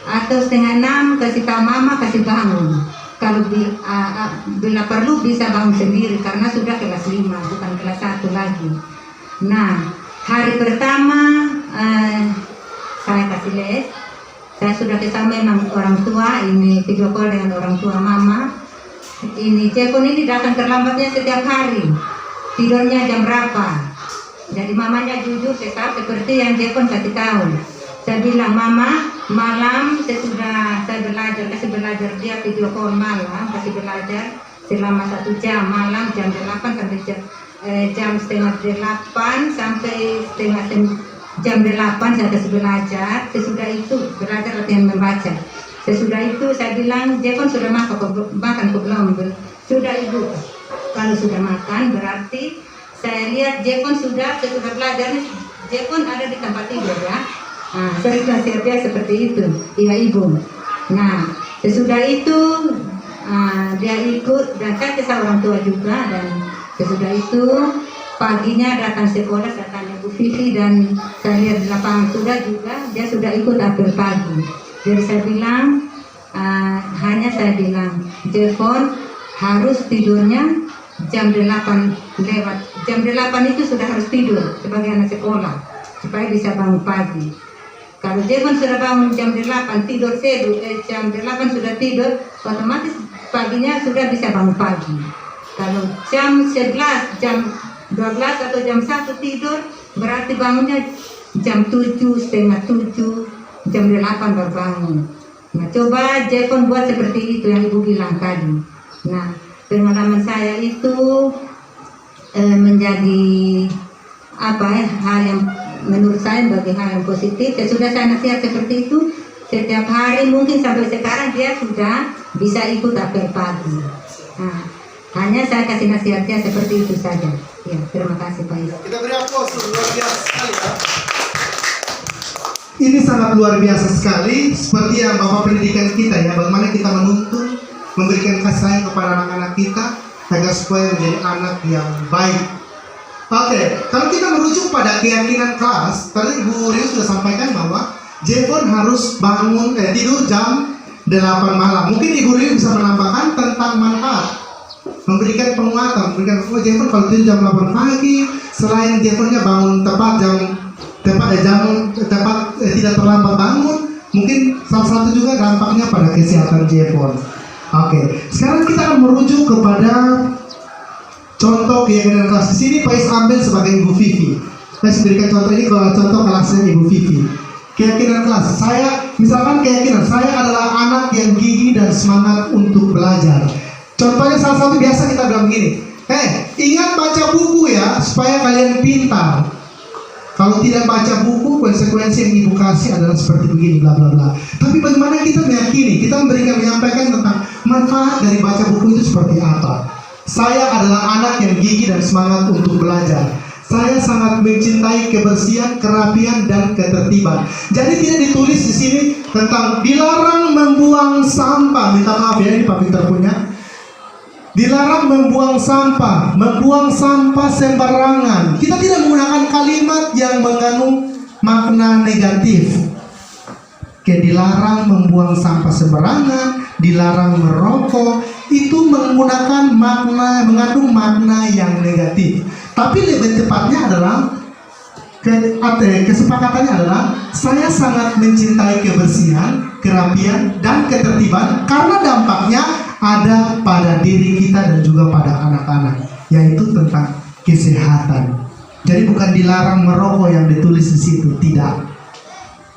atau setengah 6 kasih tahu Mama, kasih bangun. Kalau bila perlu bisa bangun sendiri karena sudah kelas 5, bukan kelas 1 lagi. Nah, hari pertama saya kasih les. Saya sudah kesama memang orang tua, ini video call dengan orang tua Mama. Ini Jepon ini datang terlambatnya setiap hari. Tidurnya jam berapa? Jadi mamanya jujur tetap seperti yang Jepon kasih tahu. Saya bilang, Mama, malam saya kasih belajar dia video call malam, kasih belajar selama 1 jam malam jam 8 sampai jam setengah 8 sampai jam 8 saya kasih belajar. Sesudah itu belajar latihan membaca. Sesudah itu saya bilang, Jepon sudah makan ke belum? Sudah Ibu. Kalau sudah makan berarti saya lihat Jepon sudah belajar. Jepon ada di tempat tidur ya. Nah, saya sudah siap seperti itu. Iya Ibu. Nah, sesudah itu dia ikut dan saya ke orang tua juga. Dan sesudah itu paginya datang sekolah, saya tanya Bu Vivi dan saya lihat di lapangan sudah juga dia sudah ikut apel pagi. Jadi saya bilang hanya saya bilang Jepon harus tidurnya jam 8 lewat. Jam 8 itu sudah harus tidur sebagai anak sekolah supaya bisa bangun pagi. Kalau Jepon sudah bangun jam 8 tidur jam 8 sudah tidur, otomatis paginya sudah bisa bangun pagi. Kalau jam 11, jam 12 atau jam 1 tidur, berarti bangunnya jam 7, setengah 7, jam 8 baru bangun. Nah, coba Jepon buat seperti itu yang Ibu bilang tadi. Nah, pengalaman saya itu menjadi hal yang menurut saya sebagai hal yang positif. Sudah saya nasihat seperti itu setiap hari, mungkin sampai sekarang dia sudah bisa ikut apel pagi. Nah, hanya saya kasih nasihatnya seperti itu saja. Ya, terima kasih Pak Is. Kita beri aplaus, luar biasa sekali ya. Ini sangat luar biasa sekali, seperti yang Bapak pendidikan kita ya, bagaimana kita menuntun, memberikan kasih sayang kepada anak-anak kita agar supaya menjadi anak yang baik. Oke, kalau kita merujuk pada keyakinan kelas, tadi Ibu Rio sudah sampaikan bahwa Jepon harus tidur jam 8 malam. Mungkin Ibu Rio bisa menambahkan tentang manfaat, memberikan penguatan, Jepon kalau tidur jam 8 pagi, selain Jeponnya bangun tepat tidak terlambat bangun, mungkin salah satu juga dampaknya pada kesehatan Jepon. Oke, sekarang kita akan merujuk kepada contoh keyakinan kelas. Di sini Pak Is ambil sebagai Ibu Vivi. Saya berikan contoh ini ke contoh kelasnya Ibu Vivi. Keyakinan kelas, misalkan keyakinan saya adalah anak yang gigih dan semangat untuk belajar. Contohnya salah satu biasa kita bilang begini, ingat baca buku ya supaya kalian pintar. Kalau tidak baca buku, konsekuensi yang Ibu kasih adalah seperti begini, bla bla bla. Tapi bagaimana kita meyakini, kita menyampaikan tentang manfaat dari baca buku itu seperti apa? Saya adalah anak yang gigih dan semangat untuk belajar. Saya sangat mencintai kebersihan, kerapian, dan ketertiban. Jadi tidak ditulis di sini tentang dilarang membuang sampah. Minta maaf ya, ini Pak Victor punya. Dilarang membuang sampah sembarangan. Kita tidak menggunakan kalimat yang mengandung makna negatif. Dilarang membuang sampah sembarangan, dilarang merokok, itu menggunakan mengandung makna yang negatif. Tapi lebih tepatnya adalah kesepakatannya adalah saya sangat mencintai kebersihan, kerapian, dan ketertiban karena dampaknya ada pada diri kita dan juga pada anak-anak, yaitu tentang kesehatan. Jadi bukan dilarang merokok yang ditulis di situ, tidak.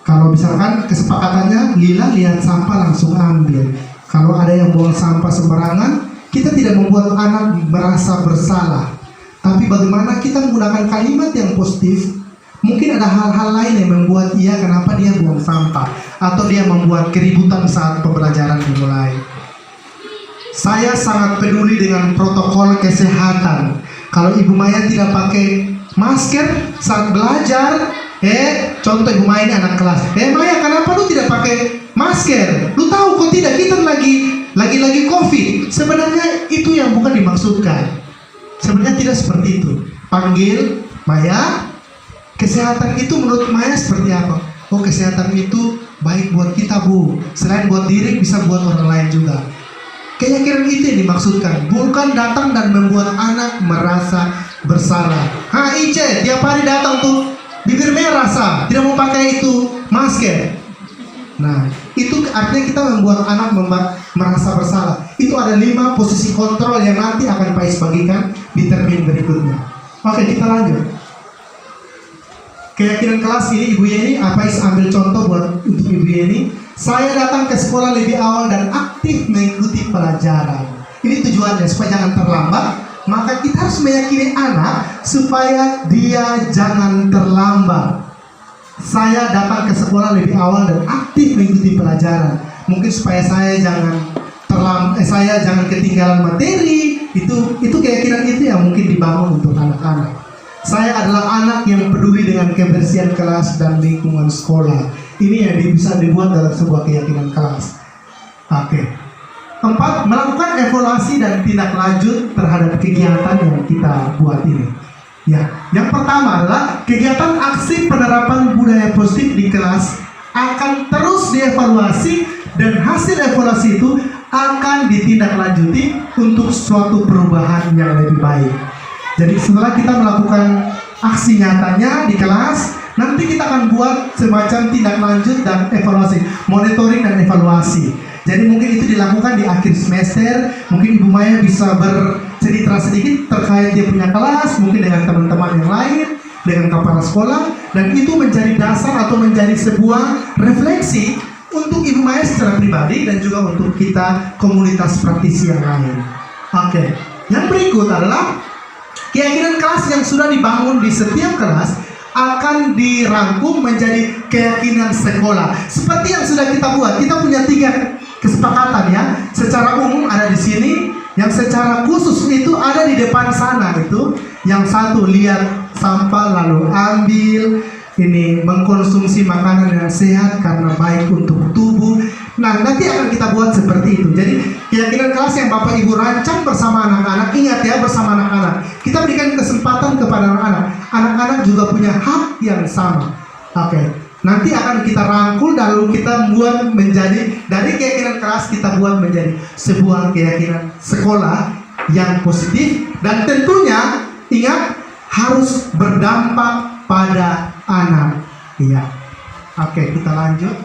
Kalau misalkan kesepakatannya Lila lihat sampah langsung ambil. Kalau ada yang buang sampah sembarangan, kita tidak membuat anak merasa bersalah. Tapi bagaimana kita menggunakan kalimat yang positif. Mungkin ada hal-hal lain yang membuat kenapa dia buang sampah, atau dia membuat keributan saat pembelajaran dimulai. Saya sangat peduli dengan protokol kesehatan. Kalau Ibu Maya tidak pakai masker saat belajar, contoh Ibu Maya ini anak kelas. Maya, kenapa lu tidak pakai masker? Lu tahu kok tidak, kita lagi COVID. Sebenarnya itu yang bukan dimaksudkan. Sebenarnya tidak seperti itu. Panggil Maya, kesehatan itu menurut Maya seperti apa? Oh, kesehatan itu baik buat kita, Bu. Selain buat diri, bisa buat orang lain juga. Keyakinan itu yang dimaksudkan, bukan datang dan membuat anak merasa bersalah. Ice tiap hari datang tuh bibir merah tidak mau pakai itu masker. Nah, itu artinya kita membuat anak merasa bersalah. Itu ada 5 posisi kontrol yang nanti akan Pak Is bagikan di termin berikutnya. Oke, kita lanjut. Keyakinan kelas ini Ibu Yeni, Pak Is ambil contoh buat untuk Ibu Yeni. Saya datang ke sekolah lebih awal dan aktif mengikuti pelajaran. Ini tujuannya supaya jangan terlambat. Maka kita harus meyakini anak supaya dia jangan terlambat. Saya datang ke sekolah lebih awal dan aktif mengikuti pelajaran. Mungkin supaya saya jangan ketinggalan materi. Itu keyakinan itu yang mungkin dibangun untuk anak-anak. Saya adalah anak yang peduli dengan kebersihan kelas dan lingkungan sekolah. Ini yang bisa dibuat dalam sebuah keyakinan kelas. Oke. 4. Melakukan evaluasi dan tindak lanjut terhadap kegiatan yang kita buat ini. Ya, yang pertama adalah kegiatan aksi penerapan budaya positif di kelas akan terus dievaluasi dan hasil evaluasi itu akan ditindaklanjuti untuk suatu perubahan yang lebih baik. Jadi setelah kita melakukan aksi nyatanya di kelas, nanti kita akan buat semacam tindak lanjut dan evaluasi, monitoring dan evaluasi. Jadi mungkin itu dilakukan di akhir semester. Mungkin Ibu Maya bisa bercerita sedikit terkait dia punya kelas, mungkin dengan teman-teman yang lain, dengan kepala sekolah, dan itu menjadi dasar atau menjadi sebuah refleksi untuk Ibu Maya secara pribadi dan juga untuk kita komunitas praktisi yang lain. Oke, yang berikut adalah keyakinan kelas yang sudah dibangun di setiap kelas akan dirangkum menjadi keyakinan sekolah. Seperti yang sudah kita buat, kita punya 3 kesepakatan ya. Secara umum ada di sini, yang secara khusus itu ada di depan sana itu. Yang satu, lihat sampah lalu ambil. Ini mengkonsumsi makanan yang sehat karena baik untuk tubuh. Nah, nanti akan kita buat seperti itu. Jadi keyakinan kelas yang Bapak Ibu rancang bersama anak-anak, ingat ya, bersama anak-anak. Kita berikan kesempatan kepada anak-anak. Anak-anak juga punya hak yang sama. Oke. Nanti akan kita rangkul lalu kita buat menjadi, dari keyakinan kelas kita buat menjadi sebuah keyakinan sekolah yang positif, dan tentunya ingat harus berdampak pada anak. Iya. Oke, kita lanjut.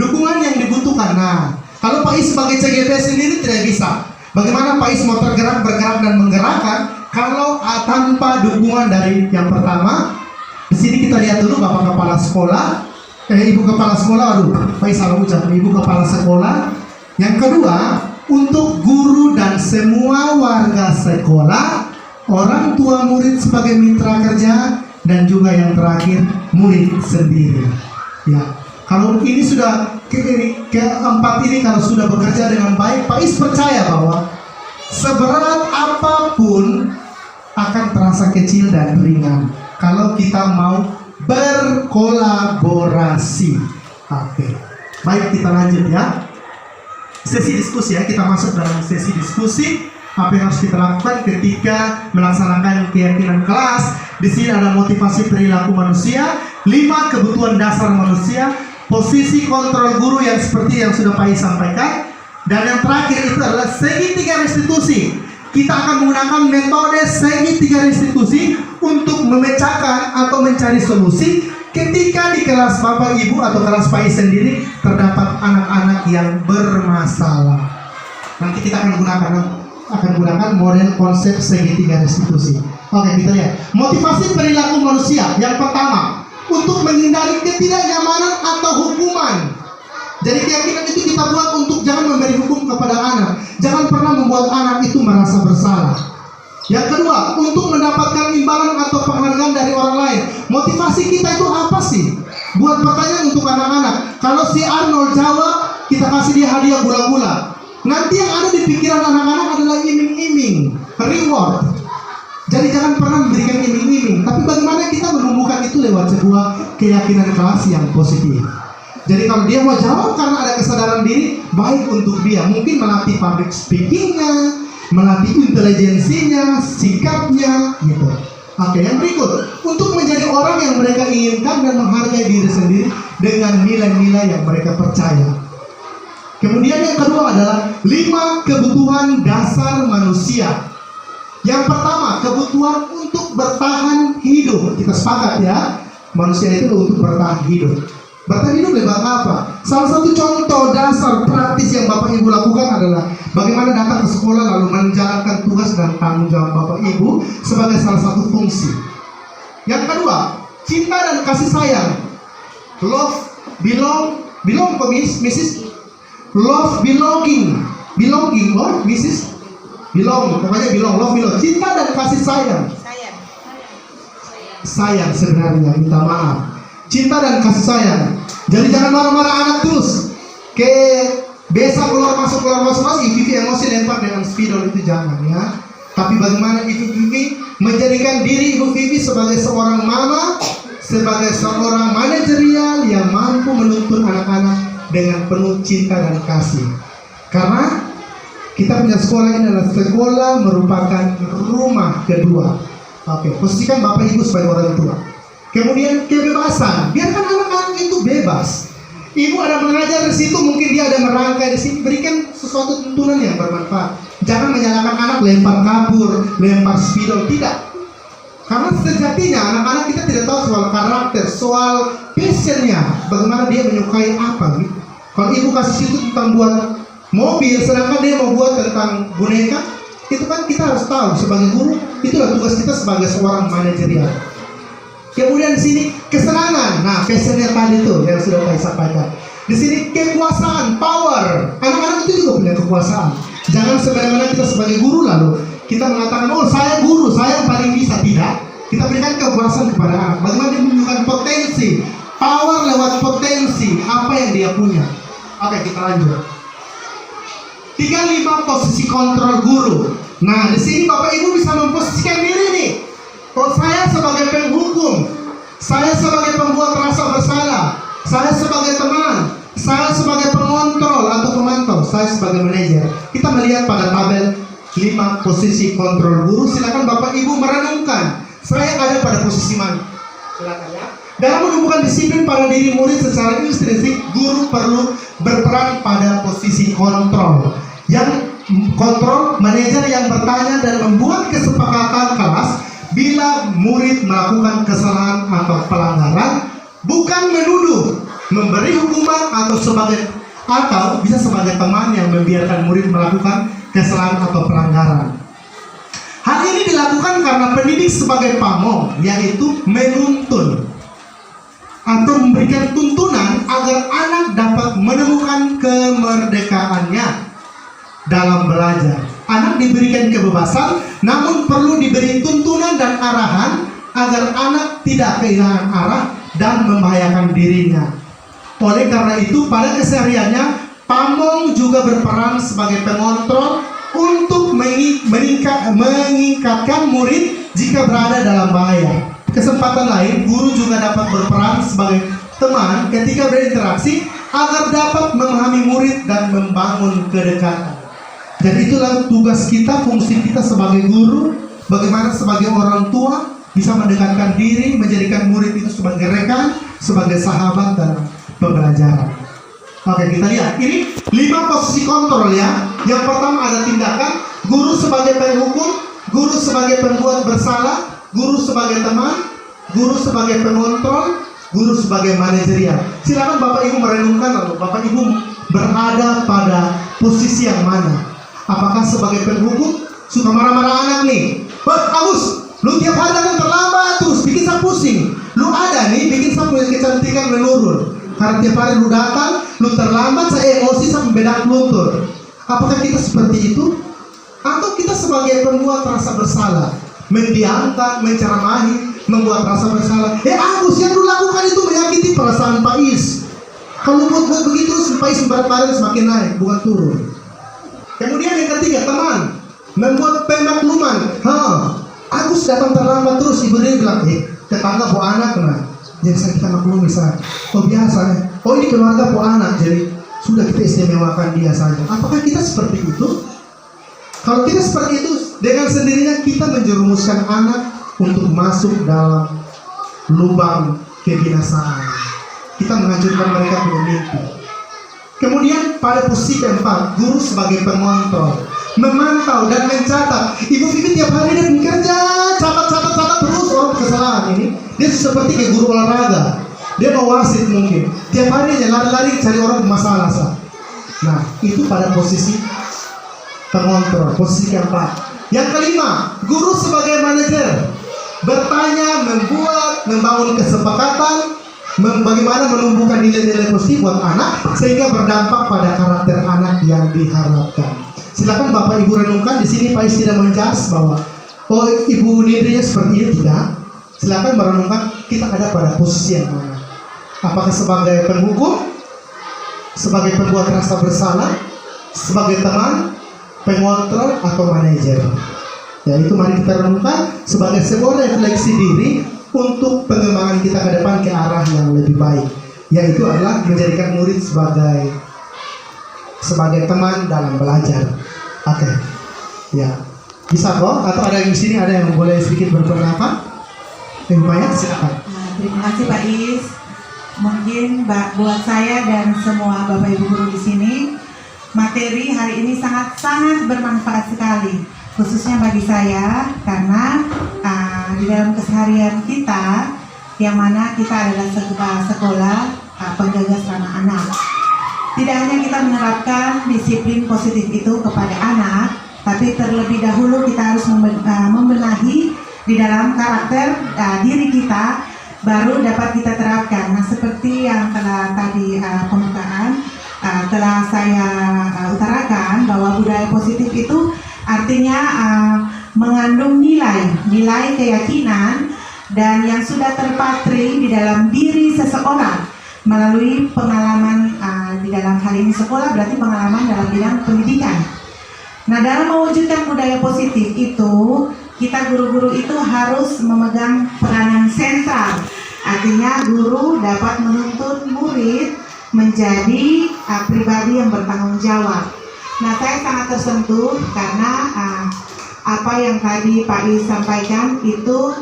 Dukungan yang dibutuhkan. Nah, kalau Pak Is sebagai CGP sendiri tidak bisa. Bagaimana Pak Is mau bergerak dan menggerakkan kalau tanpa dukungan dari yang pertama? Di sini kita lihat dulu Bapak Kepala Sekolah, Ibu Kepala Sekolah, Pak Is salah ucap, Ibu Kepala Sekolah. Yang kedua, untuk guru dan semua warga sekolah, orang tua murid sebagai mitra kerja, dan juga yang terakhir murid sendiri. Ya, kalau ini sudah keempat ini kalau sudah bekerja dengan baik, Pak Is percaya bahwa seberat apapun akan terasa kecil dan ringan kalau kita mau berkolaborasi. Oke, baik, kita lanjut ya. Sesi diskusi ya, kita masuk dalam sesi diskusi. Apa yang harus kita lakukan ketika melaksanakan keyakinan kelas? Di sini ada motivasi perilaku manusia, 5 kebutuhan dasar manusia, posisi kontrol guru yang seperti yang sudah Pak Is sampaikan, dan yang terakhir itu adalah segitiga restitusi. Kita akan menggunakan metode segitiga restitusi untuk memecahkan atau mencari solusi ketika di kelas Bapak Ibu atau kelas Pak Is sendiri terdapat anak-anak yang bermasalah. Nanti kita akan gunakan model konsep segitiga restitusi. Oke, kita lihat motivasi perilaku manusia. Yang pertama, untuk menghindari ketidaknyamanan atau hukuman. Jadi keyakinan itu kita buat untuk jangan memberi hukum kepada anak. Jangan pernah membuat anak itu merasa bersalah. Yang kedua, untuk mendapatkan imbalan atau penghargaan dari orang lain. Motivasi kita itu apa sih? Buat pertanyaan untuk anak-anak. Kalau si Arnold jawab, kita kasih dia hadiah gula-gula. Nanti yang ada di pikiran anak-anak adalah iming-iming, reward. Jadi jangan pernah memberikan iming-iming. Tapi bagaimana kita menumbuhkan itu lewat sebuah keyakinan kelas yang positif. Jadi kalau dia mau jawab karena ada kesadaran diri, baik untuk dia. Mungkin melatih public speakingnya, melatih intelijensinya, sikapnya, gitu. Oke, yang berikut, untuk menjadi orang yang mereka inginkan dan menghargai diri sendiri dengan nilai-nilai yang mereka percaya. Kemudian yang kedua adalah 5 kebutuhan dasar manusia. Yang pertama, kebutuhan untuk bertahan hidup. Kita sepakat ya, manusia itu untuk bertahan hidup. Bertahan hidup lewat apa? Salah satu contoh dasar praktis yang Bapak Ibu lakukan adalah bagaimana datang ke sekolah lalu menjalankan tugas dan tanggung jawab Bapak Ibu sebagai salah satu fungsi. Yang kedua, cinta dan kasih sayang. Love, belong ke Mrs. Love, belonging, oh Mrs. Belong, pokoknya belong, love, belong. Cinta dan kasih sayang. Sayang sebenarnya, minta maaf. Cinta dan kasih sayang. Jadi jangan marah-marah anak terus. Biasa keluar masuk, Ibu emosi lempar dengan spidol, itu jangan ya. Tapi bagaimana Ibu Vivi menjadikan diri Ibu Vivi sebagai seorang mama, sebagai seorang manajerial yang mampu menuntun anak-anak dengan penuh cinta dan kasih. Karena kita punya sekolah ini adalah sekolah merupakan rumah kedua. Oke, posisikan Bapak Ibu sebagai orang tua. Kemudian kebebasan, biarkan anak-anak itu bebas. Ibu ada mengajar di situ, mungkin dia ada merangkai di sini, berikan sesuatu tuntunan yang bermanfaat. Jangan menyalahkan anak lempar kapur, lempar spidol, tidak. Karena sejatinya anak-anak kita tidak tahu soal karakter, soal passionnya, bagaimana dia menyukai apa gitu. Kalau ibu kasih situ tentang buat mobil, sedangkan dia mau buat tentang boneka, itu kan kita harus tahu sebagai guru, itulah tugas kita sebagai seorang manajerial. Kemudian di sini kesenangan, nah passionnya tadi tuh yang sudah saya sampaikan. Di sini kekuasaan, power, anak-anak itu juga punya kekuasaan. Jangan sembarangan kita sebagai guru lalu kita mengatakan, oh saya guru, saya yang paling bisa. Tidak, kita berikan kekuasaan kepada anak. Bagaimana dia menunjukkan potensi, power lewat potensi apa yang dia punya. Oke, kita lanjut. 35 posisi kontrol guru. Nah, di sini Bapak Ibu bisa memposisikan diri nih. Oh, saya sebagai penghukum, saya sebagai pembuat rasa bersalah, saya sebagai teman, saya sebagai pengontrol atau pemantau, saya sebagai manajer. Kita melihat pada tabel 5 posisi kontrol guru. Silakan Bapak Ibu merenungkan, saya ada pada posisi mana? Silakan ya. Dalam menumbuhkan disiplin pada diri murid secara intrinsik, guru perlu berperan pada posisi kontrol. Yang kontrol, manajer yang bertanya dan membuat kesepakatan kelas bila murid melakukan kesalahan atau pelanggaran, bukan menuduh, memberi hukuman atau bisa sebagai teman yang membiarkan murid melakukan kesalahan atau pelanggaran. Hal ini dilakukan karena pendidik sebagai pamong, yaitu menuntun atau memberikan tuntunan agar anak dapat menemukan kemerdekaannya dalam belajar. Anak diberikan kebebasan, namun perlu diberi tuntunan dan arahan agar anak tidak kehilangan arah dan membahayakan dirinya. Oleh karena itu, pada kesehariannya, pamong juga berperan sebagai pengontrol untuk mengingatkan murid jika berada dalam bahaya. Kesempatan lain, guru juga dapat berperan sebagai teman ketika berinteraksi agar dapat memahami murid dan membangun kedekatan. Dan itulah tugas kita, fungsi kita sebagai guru, bagaimana sebagai orang tua bisa mendekatkan diri, menjadikan murid itu sebagai rekan, sebagai sahabat dalam pembelajaran. Oke, kita lihat. Ini 5 posisi kontrol ya. Yang pertama ada tindakan, guru sebagai penghukum, guru sebagai pembuat bersalah, guru sebagai teman, guru sebagai pengontrol, guru sebagai manajerial. Silakan Bapak Ibu merenungkan lalu Bapak Ibu berada pada posisi yang mana? Apakah sebagai penghukum, suka marah-marah anak nih? Agus, lu tiap hari datang terlambat terus, bikin saya pusing. Lu ada nih, bikin saya punya kecantikan menurun. Karena tiap hari lu datang, lu terlambat, saya emosi, saya membedak luntur. Apakah kita seperti itu? Atau kita sebagai pembuat rasa bersalah, mendiamkan, menceramahi, membuat rasa bersalah. Agus, yang lu lakukan itu menyakiti perasaan Pak Is. Kalau buat begitu, Pak Is berat badan semakin naik, bukan turun. Kemudian yang ketiga, teman, membuat pemakluman. Agus datang terlambat terus, ibu dia bilang, tetangga bawa anak, nah, jadi saya kita maklumi saya. Oh biasa ya. Oh ini keluarga bawa anak, jadi sudah kita istimewakan dia saja. Apakah kita seperti itu? Kalau kita seperti itu, dengan sendirinya kita menjerumuskan anak untuk masuk dalam lubang kebinasaan. Kita menghancurkan mereka punya mimpi. Kemudian pada posisi keempat, guru sebagai pengontrol, memantau dan mencatat. Ibu Vivi tiap hari dia bekerja, catat terus kesalahan ini. Dia seperti kayak guru olahraga. Dia mau wasit mungkin. Tiap hari dia lari-lari cari orang bermasalah. Nah, itu pada posisi pengontrol, posisi keempat. Yang kelima, guru sebagai manajer, bertanya, membangun kesepakatan, bagaimana menumbuhkan nilai-nilai positif buat anak sehingga berdampak pada karakter anak yang diharapkan. Silakan Bapak Ibu renungkan. Di sini Pak Is tidak menjudge bahwa Ibu Nidrinya seperti itu, tidak. Silakan merenungkan kita ada pada posisi yang mana. Apakah sebagai penghukum, sebagai pembuat rasa bersalah, sebagai teman, pengontrol atau manajer. Ya, itu mari kita renungkan sebagai sebuah refleksi diri untuk pengembangan kita ke depan ke arah yang lebih baik, yaitu adalah menjadikan murid sebagai teman dalam belajar. Oke. Ya. Bisa kok? Atau ada yang di sini ada yang boleh sedikit berpendapat? Yang banyak silakan. Nah, terima kasih Pak Is. Mungkin buat saya dan semua Bapak Ibu guru di sini, materi hari ini sangat-sangat bermanfaat sekali, khususnya bagi saya karena di dalam keseharian kita, yang mana kita adalah sekolah penggagas ramah anak. Tidak hanya kita menerapkan disiplin positif itu kepada anak, tapi terlebih dahulu kita harus membenahi di dalam karakter diri kita, baru dapat kita terapkan. Nah, seperti yang telah tadi pembukaan telah saya utarakan bahwa budaya positif itu artinya mengandung nilai keyakinan dan yang sudah terpatri di dalam diri seseorang melalui pengalaman di dalam hal ini sekolah, berarti pengalaman dalam bidang pendidikan. Nah, dalam mewujudkan budaya positif itu, kita guru-guru itu harus memegang peranan sentral. Artinya guru dapat menuntun murid menjadi pribadi yang bertanggung jawab. Nah, saya sangat tersentuh karena apa yang tadi Pak Is sampaikan itu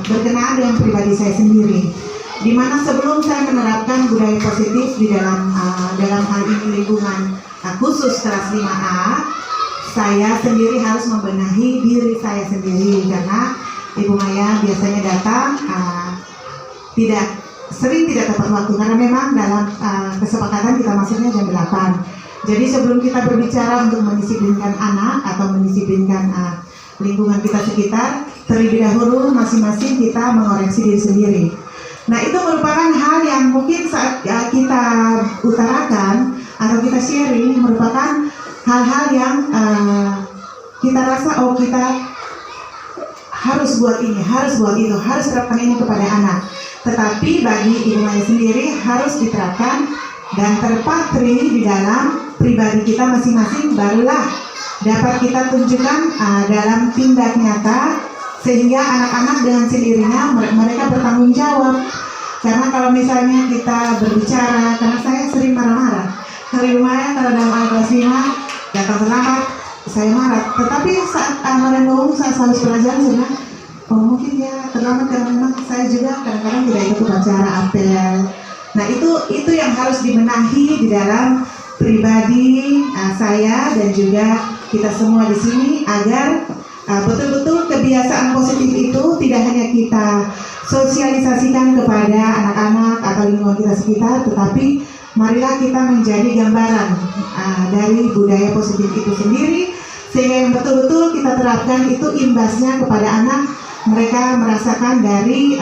berkenaan dengan pribadi saya sendiri. Di mana sebelum saya menerapkan budaya positif di dalam hal ini lingkungan khusus kelas 5A, saya sendiri harus membenahi diri saya sendiri karena Ibu Maya biasanya datang tidak tepat waktu karena memang dalam kesepakatan kita masuknya jam 8. Jadi sebelum kita berbicara untuk mendisiplinkan anak atau mendisiplinkan lingkungan kita sekitar, terlebih dahulu masing-masing kita mengoreksi diri sendiri. Nah, itu merupakan hal yang mungkin saat kita utarakan atau kita sharing merupakan hal-hal yang kita rasa kita harus buat ini, harus buat itu, harus terapkan ini kepada anak. Tetapi bagi Ibu Maya sendiri harus diterapkan dan terpatri di dalam pribadi kita masing-masing, barulah dapat kita tunjukkan dalam tindak nyata sehingga anak-anak dengan sendirinya mereka bertanggung jawab. Karena kalau misalnya kita berbicara, karena saya sering marah-marah, Ibu Maya kalau dalam kelas 5 datang terlambat, saya marah. Tetapi saat merenung, saya selalu belajar, saya bilang, oh mungkin ya terlambat karena memang saya juga kadang-kadang tidak ikut upacara apel. Nah, itu yang harus dibenahi di dalam pribadi saya dan juga kita semua di sini agar betul-betul kebiasaan positif itu tidak hanya kita sosialisasikan kepada anak-anak atau lingkungan kita sekitar, tetapi marilah kita menjadi gambaran dari budaya positif itu sendiri, sehingga yang betul-betul kita terapkan itu imbasnya kepada anak. Mereka merasakan dari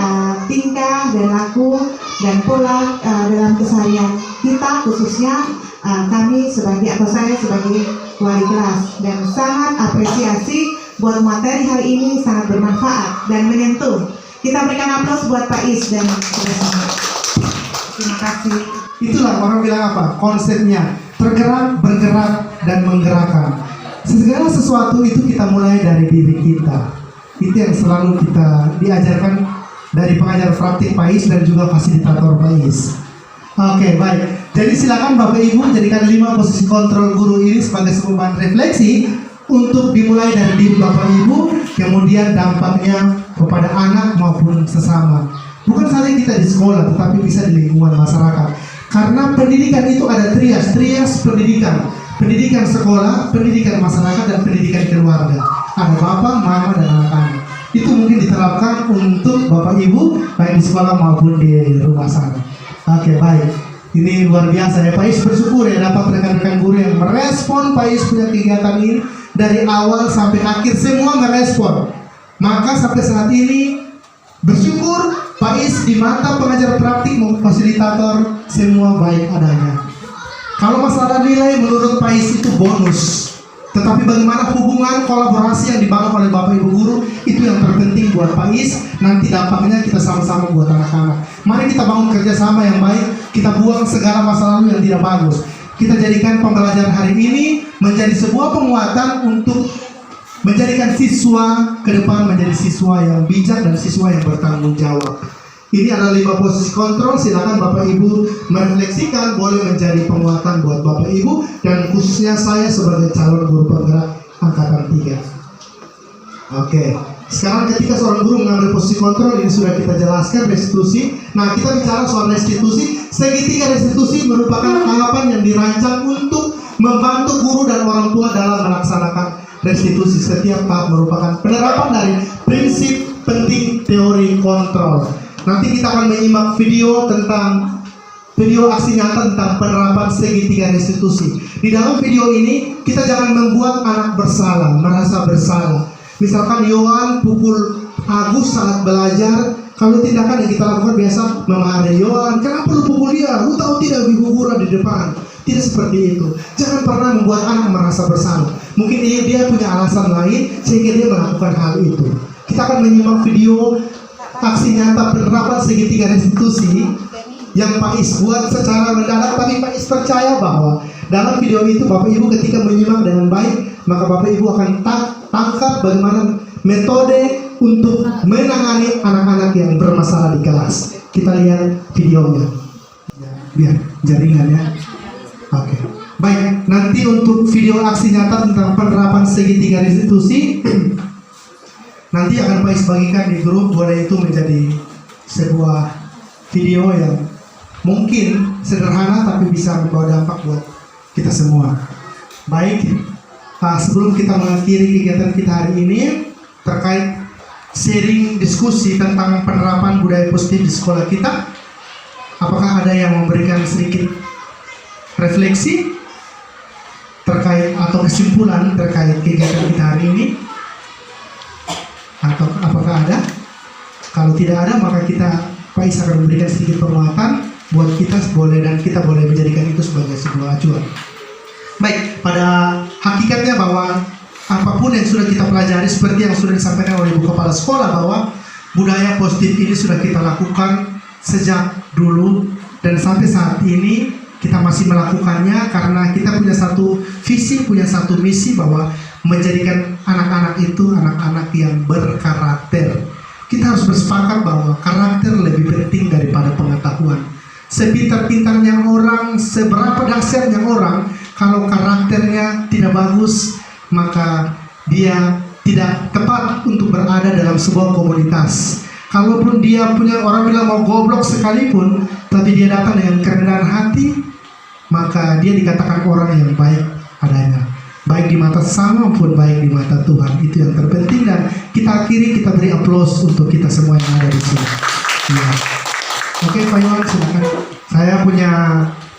tingkah dan laku dan pola dalam keseharian kita, khususnya kami sebagai atau saya sebagai wali kelas, dan sangat apresiasi buat materi hari ini sangat bermanfaat dan menyentuh. Kita berikan aplaus buat Pak Is dan terima kasih. Itulah orang bilang apa? Konsepnya tergerak, bergerak, dan menggerakkan. Segala sesuatu itu kita mulai dari diri kita. Itu yang selalu kita diajarkan dari pengajar praktik Pak Is dan juga fasilitator Pak Is. Oke, baik. Jadi silakan Bapak Ibu jadikan 5 posisi kontrol guru ini sebagai sebuah bahan refleksi untuk dimulai dari diri Bapak Ibu, kemudian dampaknya kepada anak maupun sesama. Bukan saja kita di sekolah, tetapi bisa di lingkungan masyarakat. Karena pendidikan itu ada trias pendidikan. Pendidikan sekolah, pendidikan masyarakat, dan pendidikan keluarga. Ada bapak, mama, dan anak-anak. Itu mungkin diterapkan untuk Bapak Ibu, baik di sekolah maupun di rumah sana. Oke, baik. Ini luar biasa ya, Pak Is bersyukur ya dapat rekan-rekan guru yang merespon Pak Is punya kegiatan ini dari awal sampai akhir, semua merespon. Maka sampai saat ini bersyukur Pak Is di mata pengajar praktik maupun fasilitator semua baik adanya. Kalau masalah nilai menurut Pak Is itu bonus, tetapi bagaimana hubungan kolaborasi yang dibangun oleh Bapak Ibu guru itu yang terpenting buat Pak Is. Nanti dampaknya kita sama-sama buat anak-anak. Mari kita bangun kerjasama yang baik. Kita buang segala masa lalu yang tidak bagus. Kita jadikan pembelajaran hari ini menjadi sebuah penguatan untuk menjadikan siswa ke depan menjadi siswa yang bijak dan siswa yang bertanggung jawab. Ini adalah 5 posisi kontrol. Silakan Bapak Ibu merefleksikan, boleh menjadi penguatan buat Bapak Ibu dan khususnya saya sebagai calon guru penggerak angkatan 3. Oke, sekarang ketika seorang guru mengambil posisi kontrol, ini sudah kita jelaskan restitusi. Nah, kita bicara soal restitusi. Segitiga restitusi merupakan tahapan yang dirancang untuk membantu guru dan orang tua dalam melaksanakan restitusi. Setiap tahap merupakan penerapan dari prinsip penting teori kontrol. Nanti kita akan menyimak video aksi nyata tentang penerapan segitiga restitusi. Di dalam video ini kita jangan membuat anak bersalah, merasa bersalah. Misalkan Yohan pukul Agus saat belajar, kalau tindakan yang kita lakukan biasa memarahi Yohan, kenapa lu pukul dia? Lu tahu tidak ibu guru di depan? Tidak seperti itu. Jangan pernah membuat anak merasa bersalah. Mungkin dia punya alasan lain sehingga dia melakukan hal itu. Kita akan menyimak video aksi nyata penerapan segitiga restitusi yang Pak Is buat secara mendadak, tapi Pak Is percaya bahwa dalam video itu Bapak Ibu ketika menyimak dengan baik, maka Bapak Ibu akan tangkap bagaimana metode untuk menangani anak-anak yang bermasalah di kelas. Kita lihat videonya. Biar jaringan ya. Oke. Baik, nanti untuk video aksi nyata tentang penerapan segitiga restitusi nanti akan Pak Is bagikan di grup. Boleh itu menjadi sebuah video yang mungkin sederhana tapi bisa membawa dampak buat kita semua. Baik, sebelum kita mengakhiri kegiatan kita hari ini terkait sharing diskusi tentang penerapan budaya positif di sekolah kita, apakah ada yang memberikan sedikit refleksi terkait atau kesimpulan terkait kegiatan kita hari ini? Atau apakah ada? Kalau tidak ada, maka Pak Is akan memberikan sedikit penguatan buat kita boleh, dan kita boleh menjadikan itu sebagai sebuah acuan. Baik, pada hakikatnya bahwa apapun yang sudah kita pelajari seperti yang sudah disampaikan oleh Ibu Kepala Sekolah, bahwa budaya positif ini sudah kita lakukan sejak dulu dan sampai saat ini kita masih melakukannya karena kita punya satu visi, punya satu misi bahwa menjadikan anak-anak itu anak-anak yang berkarakter. Kita harus bersepakat bahwa karakter lebih penting daripada pengetahuan. Sepintar-pintarnya orang, seberapa dahsyatnya orang, kalau karakternya tidak bagus, maka dia tidak tepat untuk berada dalam sebuah komunitas. Kalaupun dia punya, orang bilang mau goblok sekalipun, tapi dia datang dengan kerendahan hati, maka dia dikatakan orang yang baik adanya, baik di mata sesama maupun baik di mata Tuhan. Itu yang terpenting, dan kita akhiri, kita beri aplaus untuk kita semua yang ada di sini. Ya. Oke, Pak Iwan, silakan. Saya punya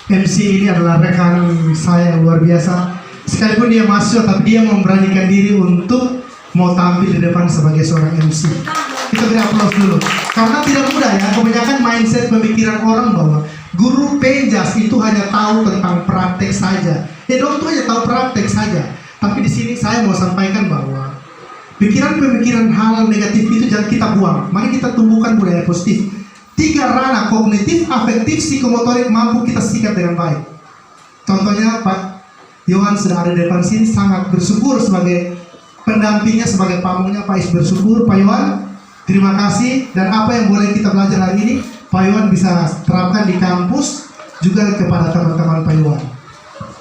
MC ini adalah rekan saya yang luar biasa. Sekalipun dia mahasiswa, tapi dia memberanikan diri untuk mau tampil di depan sebagai seorang MC. Kita beri aplaus dulu. Karena tidak mudah ya, kebanyakan mindset pemikiran orang bahwa guru penjas itu hanya tahu tentang praktek saja. Dong tuh hanya tahu praktek saja. Tapi di sini saya mau sampaikan bahwa pikiran-pemikiran hal negatif itu jangan kita buang. Mari kita tumbuhkan budaya positif. 3 ranah kognitif, afektif, psikomotorik mampu kita sikat dengan baik. Contohnya Pak Yohan sudah ada di depan sini, sangat bersyukur sebagai pendampingnya, sebagai pamungnya. Pak Is bersyukur. Pak Yohan, terima kasih. Dan apa yang boleh kita belajar hari ini, Pak Yohan bisa terapkan di kampus juga kepada teman-teman Pak Yohan.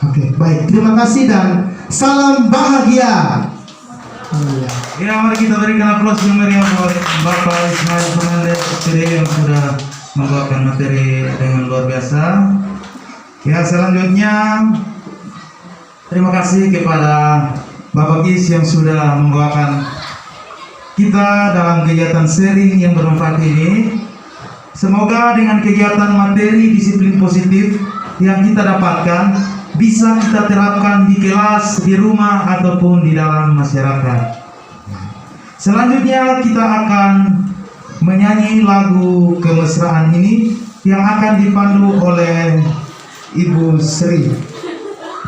Oke, baik. Terima kasih dan salam bahagia. Ya, mari kita berikan aplaus yang meriah buat Bapak Ismail Fernandez SPD yang sudah membawakan materi dengan luar biasa. Ya, selanjutnya terima kasih kepada Bapak Gis yang sudah membawakan kita dalam kegiatan sharing yang bermanfaat ini. Semoga dengan kegiatan materi disiplin positif yang kita dapatkan bisa kita terapkan di kelas, di rumah, ataupun di dalam masyarakat. Selanjutnya kita akan menyanyi lagu kemesraan ini yang akan dipandu oleh Ibu Sri.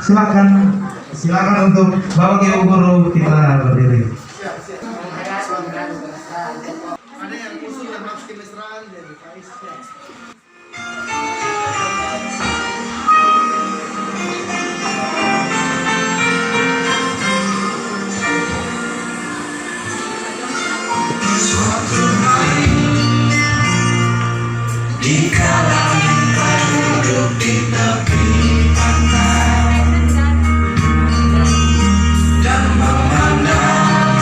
Silakan untuk Bapak Ibu Guru kita berdiri. Ada yang usul dan harus kemesraan dari Pak Is. Dan memandang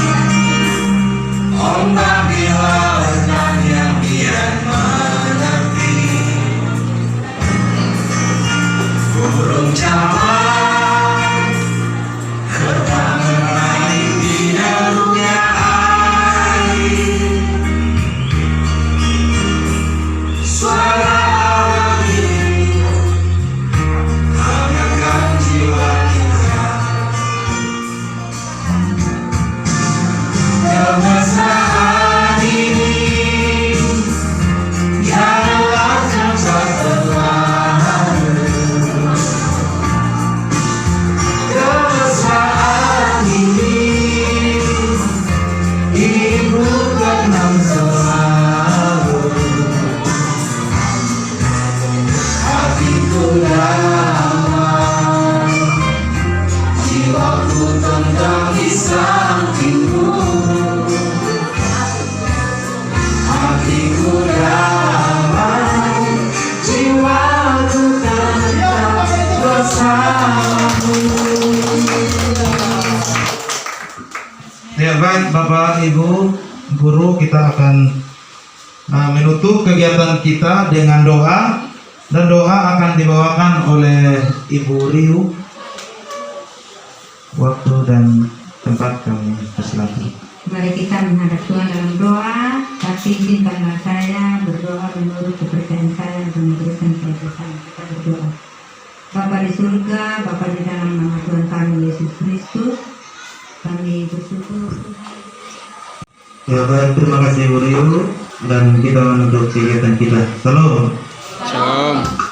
Baik, Bapak, Ibu, Guru, kita akan menutup kegiatan kita dengan doa, dan doa akan dibawakan oleh Ibu Riu. Waktu dan tempat kami persilakan. Mari kita menghadap Tuhan dalam doa, tapi izinkanlah saya berdoa menurut kepercayaan saya dan memberikan keputusan. Kita berdoa. Bapa di surga, Bapa di dalam nama Tuhan kami Yesus Kristus, kami bersyukur. Ya baik, terima kasih Ibu Riu, dan kita menutup kegiatan kita. Salam. Shalom.